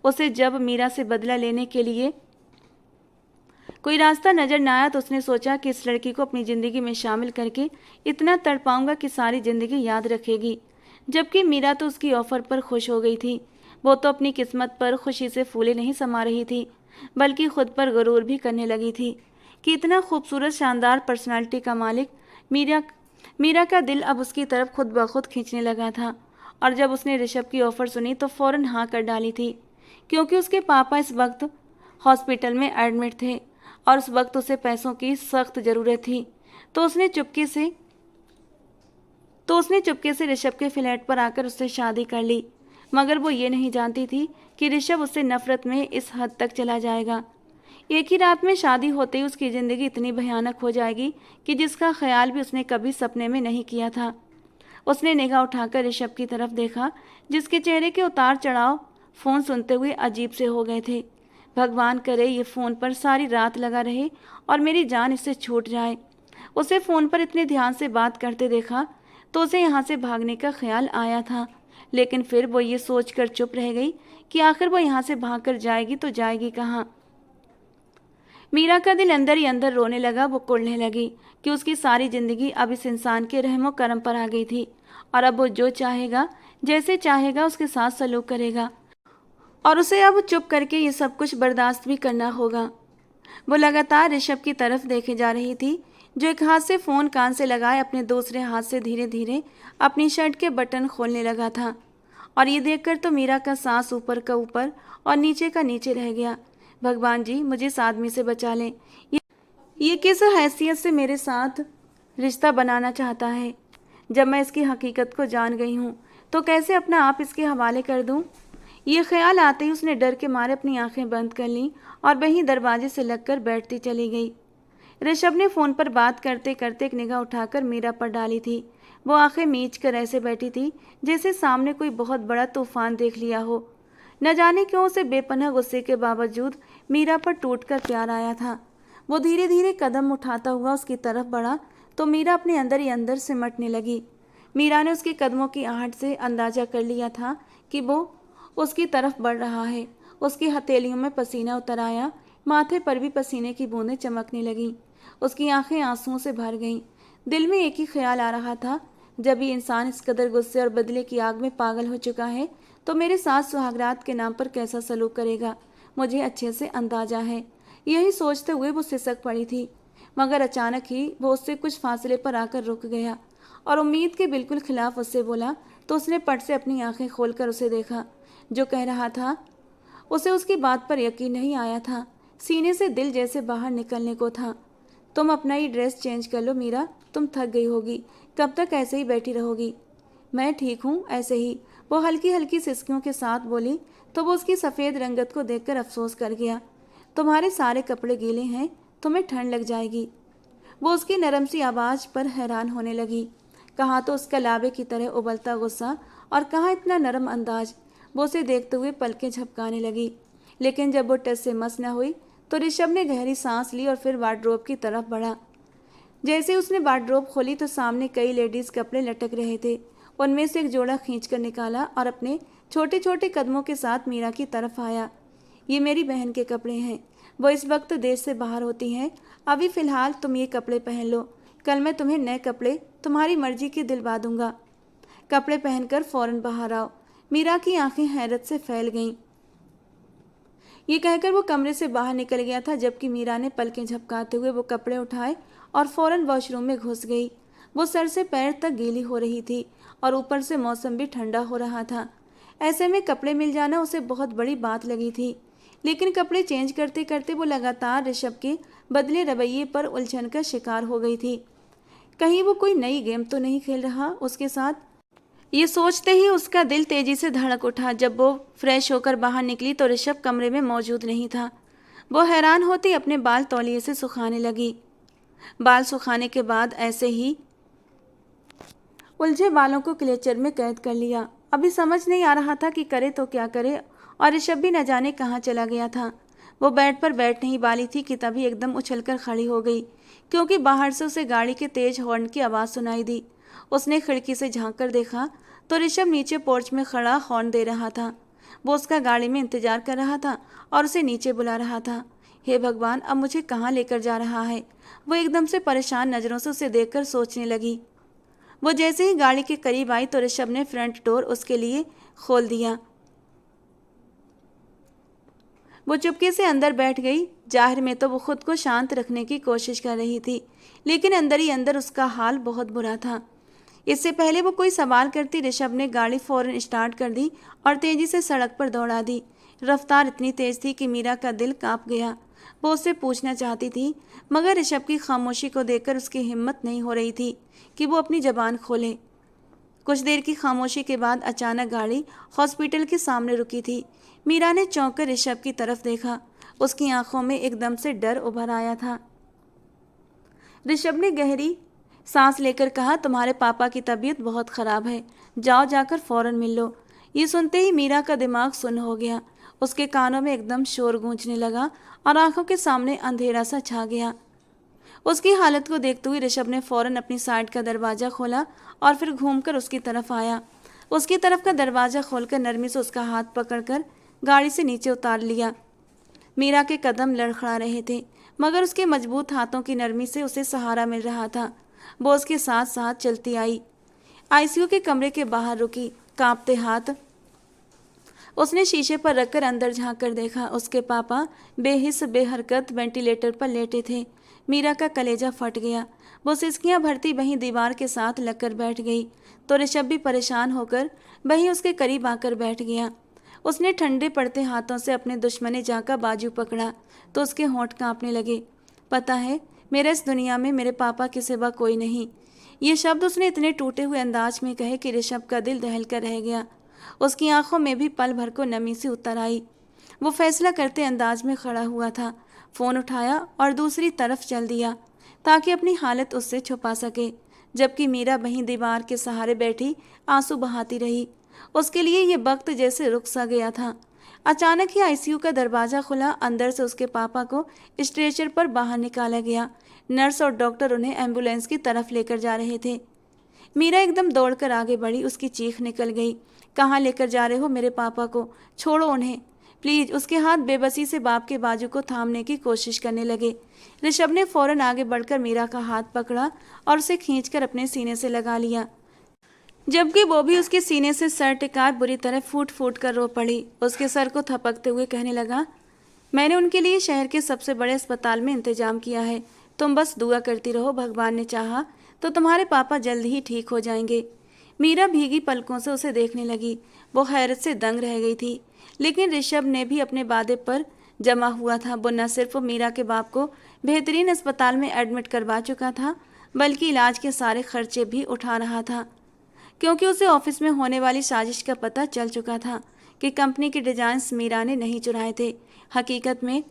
उसे जब मीरा से बदला लेने के लिए कोई रास्ता नजर न आया तो उसने सोचा कि इस लड़की को अपनी ज़िंदगी में शामिल करके इतना तड़पाऊंगा कि सारी ज़िंदगी याद रखेगी। जबकि मीरा तो उसकी ऑफ़र पर खुश हो गई थी। वो तो अपनी किस्मत पर खुशी से फूले नहीं समा रही थी, बल्कि खुद पर गरूर भी करने लगी थी कि इतना खूबसूरत शानदार पर्सनालिटी का मालिक मीरा का दिल अब उसकी तरफ खुद ब खुद खींचने लगा था। और जब उसने ऋषभ की ऑफ़र सुनी तो फ़ौरन हाँ कर डाली थी, क्योंकि उसके पापा इस वक्त हॉस्पिटल में एडमिट थे और उस वक्त उसे पैसों की सख्त ज़रूरत थी। तो उसने चुपके से ऋषभ के फ्लैट पर आकर उससे शादी कर ली, मगर वो ये नहीं जानती थी कि ऋषभ उससे नफरत में इस हद तक चला जाएगा। एक ही रात में शादी होते ही उसकी ज़िंदगी इतनी भयानक हो जाएगी कि जिसका ख्याल भी उसने कभी सपने में नहीं किया था। उसने निगाह उठाकर ऋषभ की तरफ देखा, जिसके चेहरे के उतार चढ़ाव फ़ोन सुनते हुए अजीब से हो गए थे। भगवान करे ये फ़ोन पर सारी रात लगा रहे और मेरी जान इससे छूट जाए। उसे फ़ोन पर इतने ध्यान से बात करते देखा तो उसे यहाँ से भागने का ख्याल आया था, लेकिन फिर वो ये सोचकर चुप रह गई कि आखिर वो यहाँ से भागकर जाएगी तो जाएगी कहाँ। मीरा का दिल अंदर ही अंदर रोने लगा। वो कुढ़ने लगी कि उसकी सारी ज़िंदगी अब इस इंसान के रहमो करम पर आ गई थी और अब वो जो चाहेगा जैसे चाहेगा उसके साथ सलूक करेगा और उसे अब चुप करके ये सब कुछ बर्दाश्त भी करना होगा। वो लगातार ऋषभ की तरफ देखे जा रही थी, जो एक हाथ से फ़ोन कान से लगाए अपने दूसरे हाथ से धीरे धीरे अपनी शर्ट के बटन खोलने लगा था। और ये देखकर तो मीरा का सांस ऊपर का ऊपर और नीचे का नीचे रह गया। भगवान जी, मुझे इस आदमी से बचा लें। ये किस हैसियत से मेरे साथ रिश्ता बनाना चाहता है? जब मैं इसकी हकीकत को जान गई हूँ तो कैसे अपना आप इसके हवाले कर दूँ? ये ख्याल आते ही उसने डर के मारे अपनी आंखें बंद कर लीं और वहीं दरवाजे से लगकर बैठती चली गई। ऋषभ ने फ़ोन पर बात करते करते एक निगाह उठाकर मीरा पर डाली थी। वो आंखें मीच कर ऐसे बैठी थी जैसे सामने कोई बहुत बड़ा तूफान देख लिया हो। न जाने क्यों उसे बेपनाह गुस्से के बावजूद मीरा पर टूटकर प्यार आया था। वो धीरे धीरे कदम उठाता हुआ उसकी तरफ बढ़ा तो मीरा अपने अंदर ही अंदर सिमटने लगी। मीरा ने उसके कदमों की आहट से अंदाजा कर लिया था कि वो उसकी तरफ बढ़ रहा है। उसकी हथेलियों में पसीना उतर आया, माथे पर भी पसीने की बूंदें चमकने लगीं। उसकी आंखें आंसुओं से भर गईं। दिल में एक ही ख्याल आ रहा था, जब ये इंसान इस कदर गुस्से और बदले की आग में पागल हो चुका है तो मेरे साथ सुहागरात के नाम पर कैसा सलूक करेगा, मुझे अच्छे से अंदाजा है। यही सोचते हुए वो सिसक पड़ी थी, मगर अचानक ही वो उससे कुछ फासले पर आकर रुक गया और उम्मीद के बिल्कुल खिलाफ उससे बोला तो उसने पट से अपनी आंखें खोलकर उसे देखा। जो कह रहा था उसे उसकी बात पर यकीन नहीं आया था। सीने से दिल जैसे बाहर निकलने को था। तुम अपना ही ड्रेस चेंज कर लो मीरा, तुम थक गई होगी, कब तक ऐसे ही बैठी रहोगी? मैं ठीक हूँ, ऐसे ही, वो हल्की हल्की सिसकियों के साथ बोली तो वो उसकी सफ़ेद रंगत को देखकर अफसोस कर गया। तुम्हारे सारे कपड़े गीले हैं, तुम्हें ठंड लग जाएगी। वो उसकी नरम सी आवाज़ पर हैरान होने लगी। कहाँ तो उसका लावे की तरह उबलता गुस्सा और कहाँ इतना नरम अंदाज। वो उसे देखते हुए पलकें झपकाने लगी, लेकिन जब वो टस से मस न हुई तो ऋषभ ने गहरी सांस ली और फिर वार्डरोब की तरफ बढ़ा। जैसे उसने वार्डरोब खोली तो सामने कई लेडीज़ कपड़े लटक रहे थे। उनमें से एक जोड़ा खींचकर निकाला और अपने छोटे छोटे कदमों के साथ मीरा की तरफ आया। ये मेरी बहन के कपड़े हैं, वो इस वक्त देश से बाहर होती हैं। अभी फ़िलहाल तुम ये कपड़े पहन लो, कल मैं तुम्हें नए कपड़े तुम्हारी मर्जी के दिलवा दूंगा। कपड़े पहनकर फ़ौरन बाहर आओ। मीरा की आंखें हैरत से फैल गईं। ये कहकर वो कमरे से बाहर निकल गया था, जबकि मीरा ने पलकें झपकाते हुए वो कपड़े उठाए और फ़ौरन वॉशरूम में घुस गई। वो सर से पैर तक गीली हो रही थी और ऊपर से मौसम भी ठंडा हो रहा था। ऐसे में कपड़े मिल जाना उसे बहुत बड़ी बात लगी थी, लेकिन कपड़े चेंज करते करते वो लगातार ऋषभ के बदले रवैये पर उलझन का शिकार हो गई थी। कहीं वो कोई नई गेम तो नहीं खेल रहा उसके साथ। ये सोचते ही उसका दिल तेजी से धड़क उठा। जब वो फ्रेश होकर बाहर निकली तो ऋषभ कमरे में मौजूद नहीं था। वो हैरान होती अपने बाल तौलिए से सुखाने लगी। बाल सुखाने के बाद ऐसे ही उलझे बालों को क्लेचर में कैद कर लिया। अभी समझ नहीं आ रहा था कि करे तो क्या करे, और ऋषभ भी न जाने कहाँ चला गया था। वो बेड पर बैठ नहीं वाली थी कि तभी एकदम उछलकर खड़ी हो गई, क्योंकि बाहर से उसे गाड़ी के तेज हॉर्न की आवाज़ सुनाई दी। उसने खिड़की से झांक कर देखा तो ऋषभ नीचे पोर्च में खड़ा हॉर्न दे रहा था। वो उसका गाड़ी में इंतजार कर रहा था और उसे नीचे बुला रहा था। हे भगवान, अब मुझे कहाँ लेकर जा रहा है? वो एकदम से परेशान नज़रों से उसे देखकर सोचने लगी। वो जैसे ही गाड़ी के करीब आई तो ऋषभ ने फ्रंट डोर उसके लिए खोल दिया। वो चुपके से अंदर बैठ गई। जाहिर में तो वो खुद को शांत रखने की कोशिश कर रही थी, लेकिन अंदर ही अंदर उसका हाल बहुत बुरा था। इससे पहले वो कोई सवाल करती, ऋषभ ने गाड़ी फौरन स्टार्ट कर दी और तेजी से सड़क पर दौड़ा दी। रफ्तार इतनी तेज थी कि मीरा का दिल कांप गया। वो उससे पूछना चाहती थी, मगर ऋषभ की खामोशी को देखकर उसकी हिम्मत नहीं हो रही थी कि वो अपनी जबान खोले। कुछ देर की खामोशी के बाद अचानक गाड़ी हॉस्पिटल के सामने रुकी थी। मीरा ने चौंक कर ऋषभ की तरफ देखा। उसकी आंखों में एकदम से डर उभर आया था। ऋषभ ने गहरी सांस लेकर कहा, तुम्हारे पापा की तबीयत बहुत ख़राब है, जाओ जाकर फ़ौरन मिल लो। ये सुनते ही मीरा का दिमाग सुन्न हो गया। उसके कानों में एकदम शोर गूंजने लगा और आंखों के सामने अंधेरा सा छा गया। उसकी हालत को देखते हुए ऋषभ ने फ़ौरन अपनी साइड का दरवाज़ा खोला और फिर घूमकर उसकी तरफ आया। उसकी तरफ का दरवाज़ा खोलकर नरमी से उसका हाथ पकड़कर गाड़ी से नीचे उतार लिया। मीरा के कदम लड़खड़ा रहे थे, मगर उसके मजबूत हाथों की नरमी से उसे सहारा मिल रहा था। वो उसके साथ साथ चलती आई। आईसीयू के कमरे के बाहर रुकी। कांपते हाथ उसने शीशे पर रखकर अंदर झांक कर देखा। उसके पापा बेहिस बेहरकत वेंटिलेटर पर लेटे थे। मीरा का कलेजा फट गया। वो सिसकियां भरती वहीं दीवार के साथ लगकर बैठ गई तो ऋषभ भी परेशान होकर वहीं उसके करीब आकर बैठ गया। उसने ठंडे पड़ते हाथों से अपने दुश्मने जाँ का बाजू पकड़ा तो उसके होंठ कांपने लगे। पता है, मेरे इस दुनिया में मेरे पापा के सिवा कोई नहीं। ये शब्द उसने इतने टूटे हुए अंदाज में कहे कि ऋषभ का दिल दहल कर रह गया। उसकी आंखों में भी पल भर को नमी सी उतर आई। वो फैसला करते अंदाज में खड़ा हुआ था। फ़ोन उठाया और दूसरी तरफ चल दिया ताकि अपनी हालत उससे छुपा सके, जबकि मीरा वहीं दीवार के सहारे बैठी आंसू बहाती रही। उसके लिए ये वक्त जैसे रुक सा गया था। अचानक ही आईसीयू का दरवाज़ा खुला। अंदर से उसके पापा को स्ट्रेचर पर बाहर निकाला गया। नर्स और डॉक्टर उन्हें एम्बुलेंस की तरफ लेकर जा रहे थे। मीरा एकदम दौड़कर आगे बढ़ी। उसकी चीख निकल गई, कहाँ लेकर जा रहे हो मेरे पापा को? छोड़ो उन्हें प्लीज़। उसके हाथ बेबसी से बाप के बाजू को थामने की कोशिश करने लगे। ऋषभ ने फ़ौरन आगे बढ़कर मीरा का हाथ पकड़ा और उसे खींचकर अपने सीने से लगा लिया। जबकि वो भी उसके सीने से सर टिकाए बुरी तरह फूट फूट कर रो पड़ी। उसके सर को थपकते हुए कहने लगा, मैंने उनके लिए शहर के सबसे बड़े अस्पताल में इंतजाम किया है। तुम बस दुआ करती रहो, भगवान ने चाहा तो तुम्हारे पापा जल्द ही ठीक हो जाएंगे। मीरा भीगी पलकों से उसे देखने लगी। वो हैरत से दंग रह गई थी। लेकिन ऋषभ ने भी अपने वादे पर जमा हुआ था। वो न सिर्फ मीरा के बाप को बेहतरीन अस्पताल में एडमिट करवा चुका था, बल्कि इलाज के सारे खर्चे भी उठा रहा था, क्योंकि उसे ऑफिस में होने वाली साजिश का पता चल चुका था कि कंपनी के डिजाइन्स मीरा ने नहीं चुराए थे। हकीकत में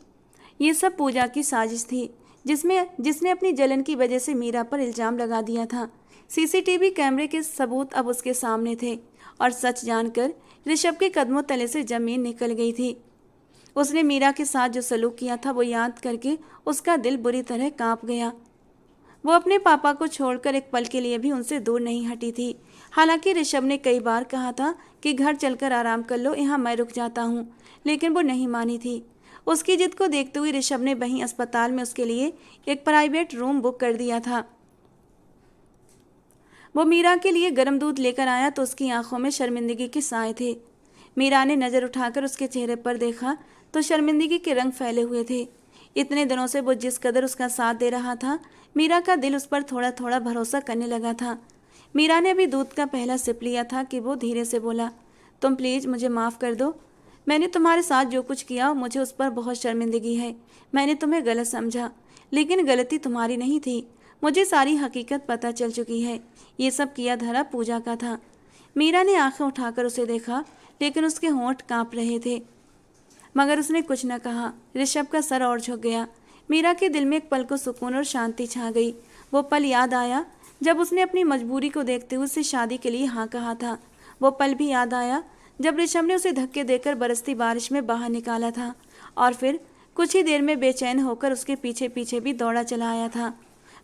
ये सब पूजा की साजिश थी, जिसने अपनी जलन की वजह से मीरा पर इल्जाम लगा दिया था। सीसीटीवी कैमरे के सबूत अब उसके सामने थे और सच जानकर ऋषभ के कदमों तले से जमीन निकल गई थी। उसने मीरा के साथ जो सलूक किया था वो याद करके उसका दिल बुरी तरह कांप गया। वो अपने पापा को छोड़कर एक पल के लिए भी उनसे दूर नहीं हटी थी। हालांकि ऋषभ ने कई बार कहा था कि घर चलकर आराम कर लो, यहाँ मैं रुक जाता हूँ, लेकिन वो नहीं मानी थी। उसकी जिद को देखते हुए ऋषभ ने वहीं अस्पताल में उसके लिए एक प्राइवेट रूम बुक कर दिया था। वो मीरा के लिए गर्म दूध लेकर आया तो उसकी आंखों में शर्मिंदगी के साए थे। मीरा ने नज़र उठाकर उसके चेहरे पर देखा तो शर्मिंदगी के रंग फैले हुए थे। इतने दिनों से वो जिस कदर उसका साथ दे रहा था, मीरा का दिल उस पर थोड़ा थोड़ा भरोसा करने लगा था। मीरा ने अभी दूध का पहला सिप लिया था कि वो धीरे से बोला, तुम प्लीज़ मुझे माफ़ कर दो। मैंने तुम्हारे साथ जो कुछ किया मुझे उस पर बहुत शर्मिंदगी है। मैंने तुम्हें गलत समझा, लेकिन गलती तुम्हारी नहीं थी। मुझे सारी हकीकत पता चल चुकी है। ये सब किया धरा पूजा का था। मीरा ने आंखें उठाकर उसे देखा, लेकिन उसके होंठ कांप रहे थे, मगर उसने कुछ न कहा। ऋषभ का सर और झुक गया। मीरा के दिल में एक पल को सुकून और शांति छा गई। वो पल याद आया जब उसने अपनी मजबूरी को देखते हुए उसे शादी के लिए हाँ कहा था। वो पल भी याद आया जब ऋषभ ने उसे धक्के देकर बरसती बारिश में बाहर निकाला था और फिर कुछ ही देर में बेचैन होकर उसके पीछे पीछे भी दौड़ा चला आया था।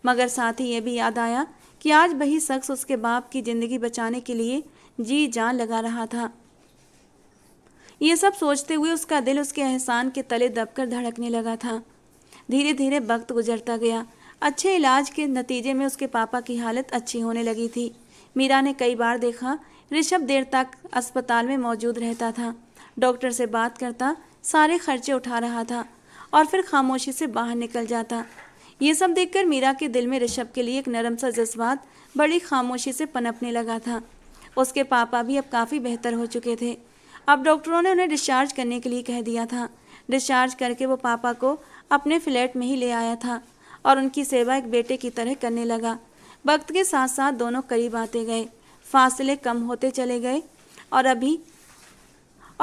मगर साथ ही ये भी याद आया कि आज वही शख्स उसके बाप की ज़िंदगी बचाने के लिए जी जान लगा रहा था। ये सब सोचते हुए उसका दिल उसके एहसान के तले दबकर धड़कने लगा था। धीरे धीरे वक्त गुजरता गया। अच्छे इलाज के नतीजे में उसके पापा की हालत अच्छी होने लगी थी। मीरा ने कई बार देखा ऋषभ देर तक अस्पताल में मौजूद रहता था, डॉक्टर से बात करता, सारे खर्चे उठा रहा था और फिर खामोशी से बाहर निकल जाता। ये सब देखकर मीरा के दिल में ऋषभ के लिए एक नरम सा जज्बात बड़ी खामोशी से पनपने लगा था। उसके पापा भी अब काफ़ी बेहतर हो चुके थे। अब डॉक्टरों ने उन्हें डिस्चार्ज करने के लिए कह दिया था। डिस्चार्ज करके वो पापा को अपने फ्लैट में ही ले आया था और उनकी सेवा एक बेटे की तरह करने लगा। वक्त के साथ साथ दोनों करीब आते गए, फासले कम होते चले गए और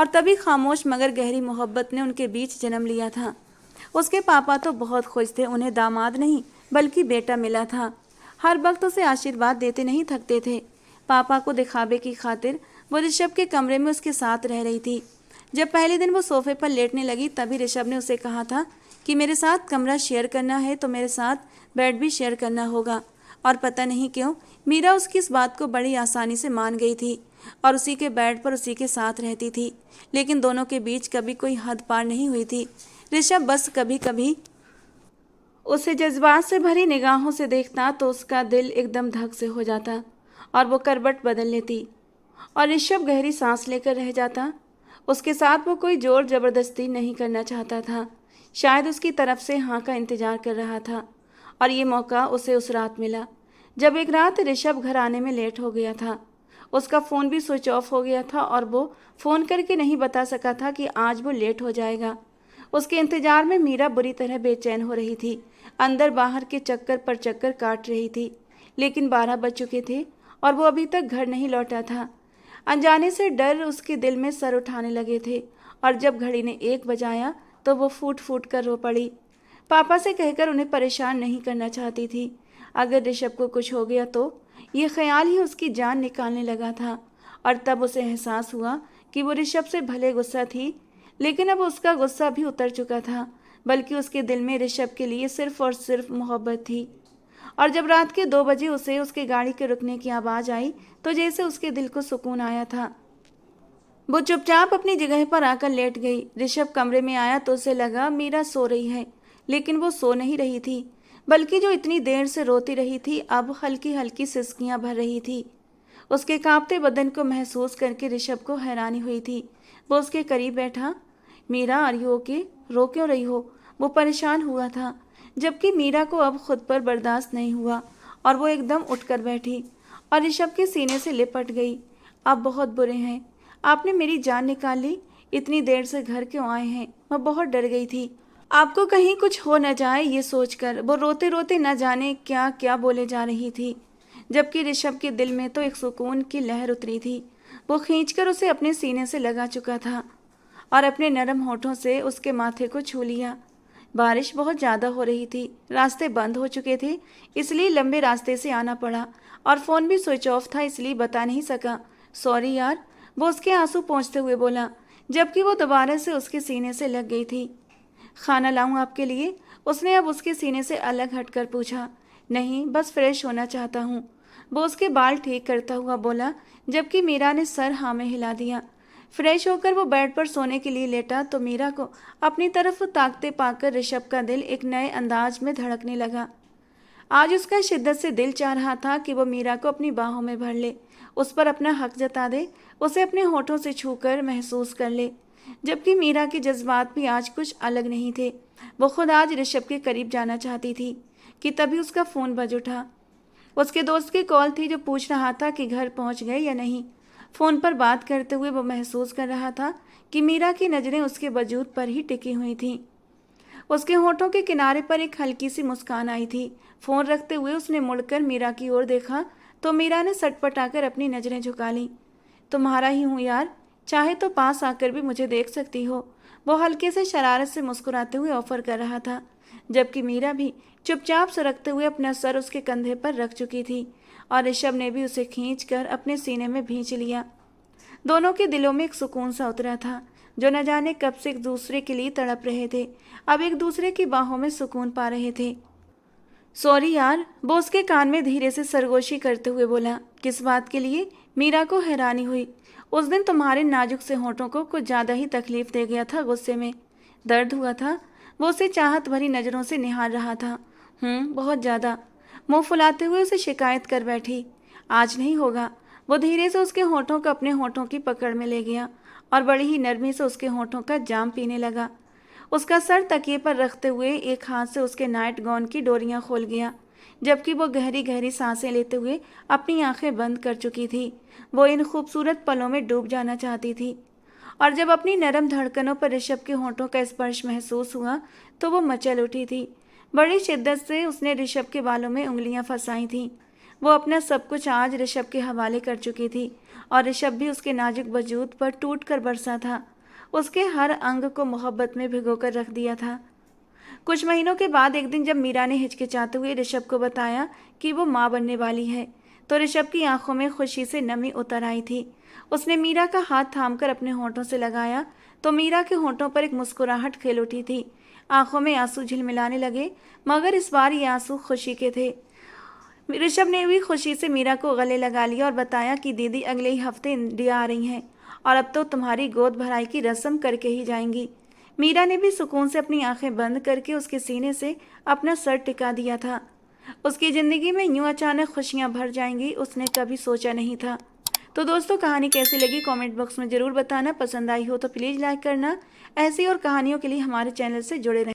तभी खामोश मगर गहरी मोहब्बत ने उनके बीच जन्म लिया था। उसके पापा तो बहुत खुश थे, उन्हें दामाद नहीं बल्कि बेटा मिला था। हर वक्त उसे आशीर्वाद देते नहीं थकते थे। पापा को दिखावे की खातिर वो ऋषभ के कमरे में उसके साथ रह रही थी। जब पहले दिन वो सोफे पर लेटने लगी तभी ऋषभ ने उसे कहा था कि मेरे साथ कमरा शेयर करना है तो मेरे साथ बेड भी शेयर करना होगा। और पता नहीं क्यों मीरा उसकी इस बात को बड़ी आसानी से मान गई थी और उसी के बेड पर उसी के साथ रहती थी। लेकिन दोनों के बीच कभी कोई हद पार नहीं हुई थी। ऋषभ बस कभी कभी उसे जज्बात से भरी निगाहों से देखता तो उसका दिल एकदम धक से हो जाता और वो करवट बदल लेती और ऋषभ गहरी सांस लेकर रह जाता। उसके साथ वो कोई जोर ज़बरदस्ती नहीं करना चाहता था, शायद उसकी तरफ से हाँ का इंतज़ार कर रहा था। और ये मौका उसे उस रात मिला जब एक रात ऋषभ घर आने में लेट हो गया था। उसका फ़ोन भी स्विच ऑफ हो गया था और वो फ़ोन करके नहीं बता सका था कि आज वो लेट हो जाएगा। उसके इंतज़ार में मीरा बुरी तरह बेचैन हो रही थी, अंदर बाहर के चक्कर पर चक्कर काट रही थी। लेकिन 12 बज चुके थे और वो अभी तक घर नहीं लौटा था। अनजाने से डर उसके दिल में सर उठाने लगे थे और जब घड़ी ने 1 बजाया तो वो फूट फूट कर रो पड़ी। पापा से कहकर उन्हें परेशान नहीं करना चाहती थी। अगर ऋषभ को कुछ हो गया तो ये ख्याल ही उसकी जान निकालने लगा था। और तब उसे एहसास हुआ कि वो ऋषभ से भले गुस्सा थी, लेकिन अब उसका गुस्सा भी उतर चुका था, बल्कि उसके दिल में ऋषभ के लिए सिर्फ और सिर्फ मोहब्बत थी। और जब रात के 2 बजे उसे उसके गाड़ी के रुकने की आवाज़ आई तो जैसे उसके दिल को सुकून आया था। वो चुपचाप अपनी जगह पर आकर लेट गई। ऋषभ कमरे में आया तो उसे लगा मीरा सो रही है, लेकिन वो सो नहीं रही थी, बल्कि जो इतनी देर से रोती रही थी अब हल्की हल्की सिसकियां भर रही थी। उसके कांपते बदन को महसूस करके ऋषभ को हैरानी हुई थी। वो उसके करीब बैठा। Meera, are you okay? रो क्यों रही हो? वो परेशान हुआ था, जबकि मीरा को अब खुद पर बर्दाश्त नहीं हुआ और वो एकदम उठकर बैठी और ऋषभ के सीने से लिपट गई। आप बहुत बुरे हैं। आपने मेरी जान निकाल ली। इतनी देर से घर क्यों आए हैं? मैं बहुत डर गई थी, आपको कहीं कुछ हो न जाए ये सोचकर। वो रोते रोते न जाने क्या क्या बोले जा रही थी, जबकि ऋषभ के दिल में तो एक सुकून की लहर उतरी थी। वो खींचकर उसे अपने सीने से लगा चुका था और अपने नरम होठों से उसके माथे को छू लिया। बारिश बहुत ज़्यादा हो रही थी, रास्ते बंद हो चुके थे, इसलिए लंबे रास्ते से आना पड़ा और फ़ोन भी स्विच ऑफ था, इसलिए बता नहीं सका। सॉरी यार, वो उसके आंसू पोंछते हुए बोला, जबकि वो दोबारा से उसके सीने से लग गई थी। खाना लाऊं आपके लिए? उसने अब उसके सीने से अलग हटकर पूछा। नहीं, बस फ्रेश होना चाहता हूँ, वो उसके बाल ठीक करता हुआ बोला, जबकि मीरा ने सर हाँ में हिला दिया। फ्रेश होकर वो बेड पर सोने के लिए लेटा तो मीरा को अपनी तरफ ताकते पाकर ऋषभ का दिल एक नए अंदाज में धड़कने लगा। आज उसका शिद्दत से दिल चाह रहा था कि वो मीरा को अपनी बाहों में भर ले, उस पर अपना हक जता दे, उसे अपने होठों से छूकर महसूस कर ले। जबकि मीरा के जज्बात भी आज कुछ अलग नहीं थे। वो खुद आज ऋषभ के करीब जाना चाहती थी कि तभी उसका फ़ोन बज उठा। उसके दोस्त की कॉल थी जो पूछ रहा था कि घर पहुंच गए या नहीं। फ़ोन पर बात करते हुए वो महसूस कर रहा था कि मीरा की नज़रें उसके वजूद पर ही टिकी हुई थीं। उसके होठों के किनारे पर एक हल्की सी मुस्कान आई थी। फ़ोन रखते हुए उसने मुड़कर मीरा की ओर देखा तो मीरा ने सटपटाकर अपनी नज़रें झुका लीं। तुम्हारा ही हूँ यार, चाहे तो पास आकर भी मुझे देख सकती हो, वो हल्के से शरारत से मुस्कुराते हुए ऑफर कर रहा था, जबकि मीरा भी चुपचाप सरकते हुए अपना सर उसके कंधे पर रख चुकी थी और ऋषभ ने भी उसे खींचकर अपने सीने में भींच लिया। दोनों के दिलों में एक सुकून सा उतरा था, जो न जाने कब से एक दूसरे के लिए तड़प रहे थे, अब एक दूसरे की बाहों में सुकून पा रहे थे। सॉरी यार, वो उसके कान में धीरे से सरगोशी करते हुए बोला। किस बात के लिए? मीरा को हैरानी हुई। उस दिन तुम्हारे नाजुक से होठों को कुछ ज़्यादा ही तकलीफ दे गया था, गुस्से में दर्द हुआ था। वो उसे चाहत भरी नज़रों से निहार रहा था। बहुत ज़्यादा। मुंह फुलाते हुए उसे शिकायत कर बैठी। आज नहीं होगा। वो धीरे से उसके होठों को अपने होठों की पकड़ में ले गया और बड़ी ही नरमी से उसके होठों का जाम पीने लगा। उसका सर तकिए पर रखते हुए एक हाथ से उसके नाइट गाउन की डोरियां खोल गया, जबकि वो गहरी गहरी सांसें लेते हुए अपनी आंखें बंद कर चुकी थी। वो इन खूबसूरत पलों में डूब जाना चाहती थी और जब अपनी नरम धड़कनों पर ऋषभ के होठों का स्पर्श महसूस हुआ तो वो मचल उठी थी। बड़ी शिद्दत से उसने ऋषभ के बालों में उंगलियां फंसाई थीं। वो अपना सब कुछ आज ऋषभ के हवाले कर चुकी थी और ऋषभ भी उसके नाजुक वजूद पर टूट कर बरसा था। उसके हर अंग को मोहब्बत में भिगोकर रख दिया था। कुछ महीनों के बाद एक दिन जब मीरा ने हिचकिचाते हुए ऋषभ को बताया कि वो माँ बनने वाली है, तो ऋषभ की आंखों में खुशी से नमी उतर आई थी। उसने मीरा का हाथ थामकर अपने होठों से लगाया तो मीरा के होठों पर एक मुस्कुराहट खेल उठी थी। आंखों में आंसू झिलमिलाने लगे, मगर इस बार ये आंसू खुशी के थे। ऋषभ ने भी खुशी से मीरा को गले लगा लिया और बताया कि दीदी अगले ही हफ्ते इंडिया आ रही हैं और अब तो तुम्हारी गोद भराई की रस्म करके ही जाएंगी। मीरा ने भी सुकून से अपनी आंखें बंद करके उसके सीने से अपना सर टिका दिया था। उसकी ज़िंदगी में यूं अचानक खुशियां भर जाएंगी, उसने कभी सोचा नहीं था। तो दोस्तों, कहानी कैसी लगी कमेंट बॉक्स में ज़रूर बताना। पसंद आई हो तो प्लीज़ लाइक करना। ऐसी और कहानियों के लिए हमारे चैनल से जुड़े रहें।